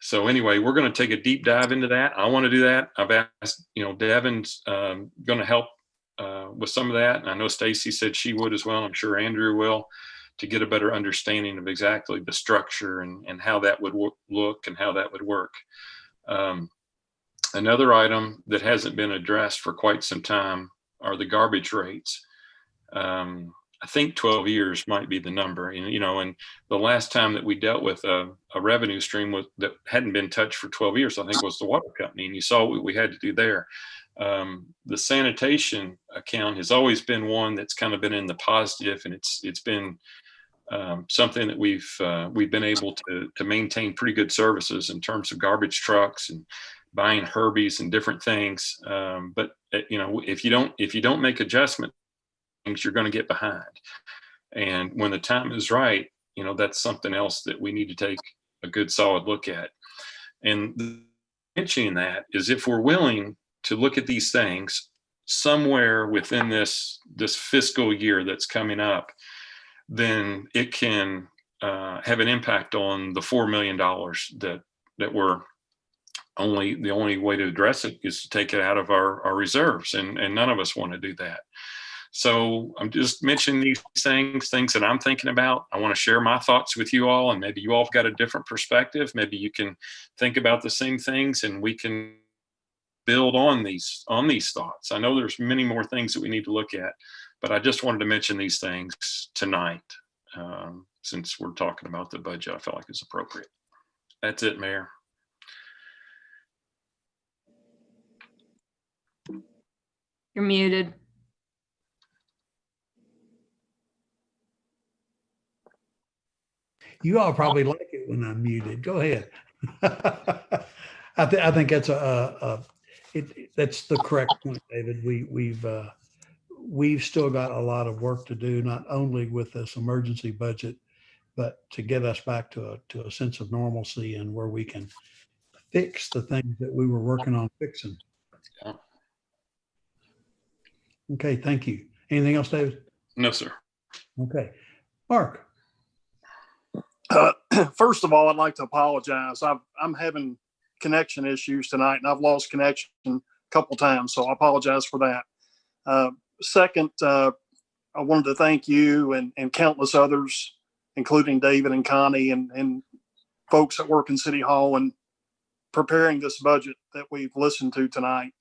S14: So anyway, we're going to take a deep dive into that. I want to do that. I've asked, Devin's going to help with some of that. And I know Stacy said she would as well. I'm sure Andrew will, to get a better understanding of exactly the structure and how that would look and how that would work. Another item that hasn't been addressed for quite some time are the garbage rates. I think 12 years might be the number. And the last time that we dealt with a revenue stream that hadn't been touched for 12 years, I think, was the water company. And you saw what we had to do there. The sanitation account has always been one that's kind of been in the positive, and it's been something that we've been able to maintain pretty good services in terms of garbage trucks and buying Herbies and different things. But if you don't make adjustments, you're going to get behind. And when the time is right, that's something else that we need to take a good solid look at. And mentioning that is, if we're willing to look at these things somewhere within this fiscal year that's coming up, then it can have an impact on the $4 million that we're the only way to address it is to take it out of our reserves. And none of us want to do that. So I'm just mentioning these things that I'm thinking about. I want to share my thoughts with you all, and maybe you all have got a different perspective. Maybe you can think about the same things, and we can build on these thoughts. I know there's many more things that we need to look at, but I just wanted to mention these things tonight. Since we're talking about the budget, I felt like it's appropriate. That's it, Mayor.
S10: You're muted.
S7: You all probably like it when I'm muted. Go ahead. I think that's that's the correct point, David. We've still got a lot of work to do, not only with this emergency budget, but to get us back to a sense of normalcy and where we can fix the things that we were working on fixing.
S14: Yeah.
S7: Okay, thank you. Anything else, David?
S14: No, sir.
S7: Okay. Mark.
S16: First of all, I'd like to apologize. I'm having connection issues tonight, and I've lost connection a couple times, so I apologize for that. Second, I wanted to thank you and countless others, including David and Connie and folks that work in City Hall, and preparing this budget that we've listened to tonight.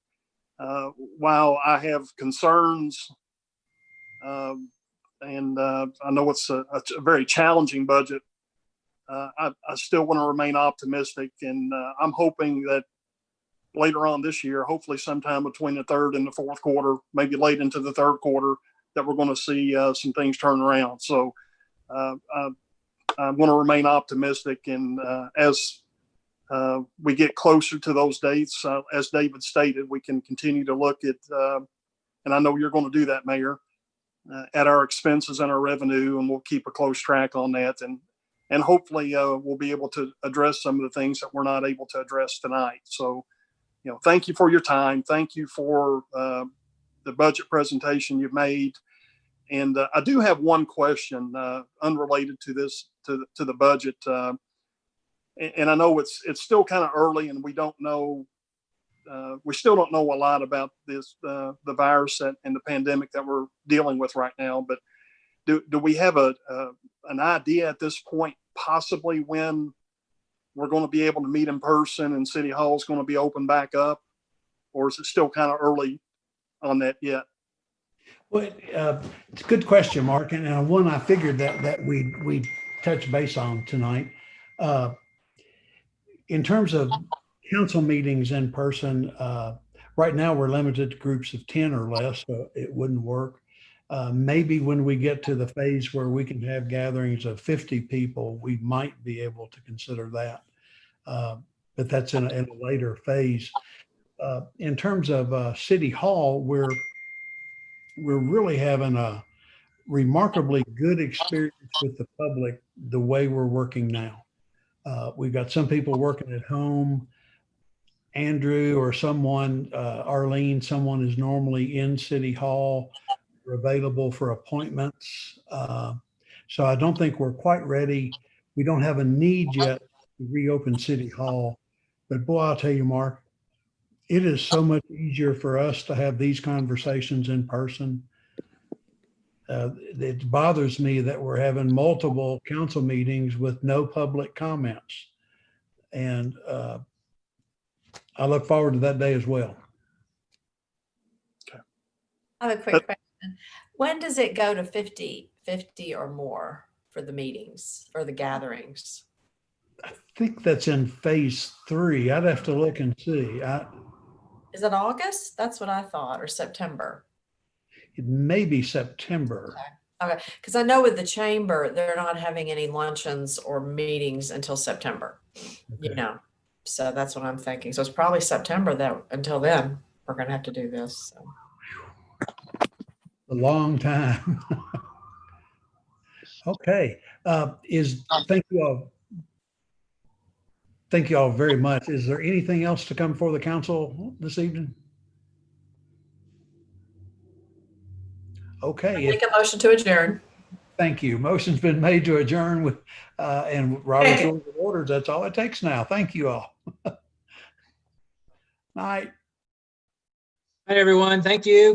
S16: While I have concerns, and I know it's a very challenging budget, I still want to remain optimistic, and I'm hoping that later on this year, hopefully sometime between the third and the fourth quarter, maybe late into the third quarter, that we're going to see some things turn around. So I'm going to remain optimistic, and as we get closer to those dates, as David stated, we can continue to look at, and I know you're going to do that, Mayor, at our expenses and our revenue, and we'll keep a close track on that. And hopefully we'll be able to address some of the things that we're not able to address tonight. So, thank you for your time. Thank you for the budget presentation you've made. And I do have one question unrelated to this, to the budget. And I know it's still kind of early, and we don't know, we still don't know a lot about this, the virus and the pandemic that we're dealing with right now. But do we have an idea at this point, possibly when we're going to be able to meet in person and City Hall is going to be open back up, or is it still kind of early on that yet?
S7: Well, it's a good question, Mark, and one I figured that we touch base on tonight. In terms of council meetings in person, right now we're limited to groups of 10 or less, so it wouldn't work. Maybe when we get to the phase where we can have gatherings of 50 people, we might be able to consider that. But that's in a later phase. In terms of City Hall, we're really having a remarkably good experience with the public the way we're working now. We've got some people working at home. Andrew or someone, Arlene, someone is normally in City Hall, are available for appointments. So I don't think we're quite ready. We don't have a need yet to reopen City Hall. But boy, I'll tell you, Mark, it is so much easier for us to have these conversations in person. It bothers me that we're having multiple council meetings with no public comments. And I look forward to that day as well.
S15: I have a quick question. When does it go to 50 or more for the meetings or the gatherings?
S7: I think that's in phase 3. I'd have to look and see.
S15: Is it August? That's what I thought, or September.
S7: It may be September.
S15: Okay, because I know with the chamber, they're not having any luncheons or meetings until September, you know, so that's what I'm thinking. So it's probably September that until then, we're going to have to do this. So.
S7: A long time. Okay. Thank you all. Thank you all very much. Is there anything else to come before the council this evening? Okay.
S15: Make a motion to adjourn.
S7: Thank you. Motion's been made to adjourn with, and Robert's rules of orders. That's all it takes now. Thank you all. Night.
S1: Hi, everyone. Thank you.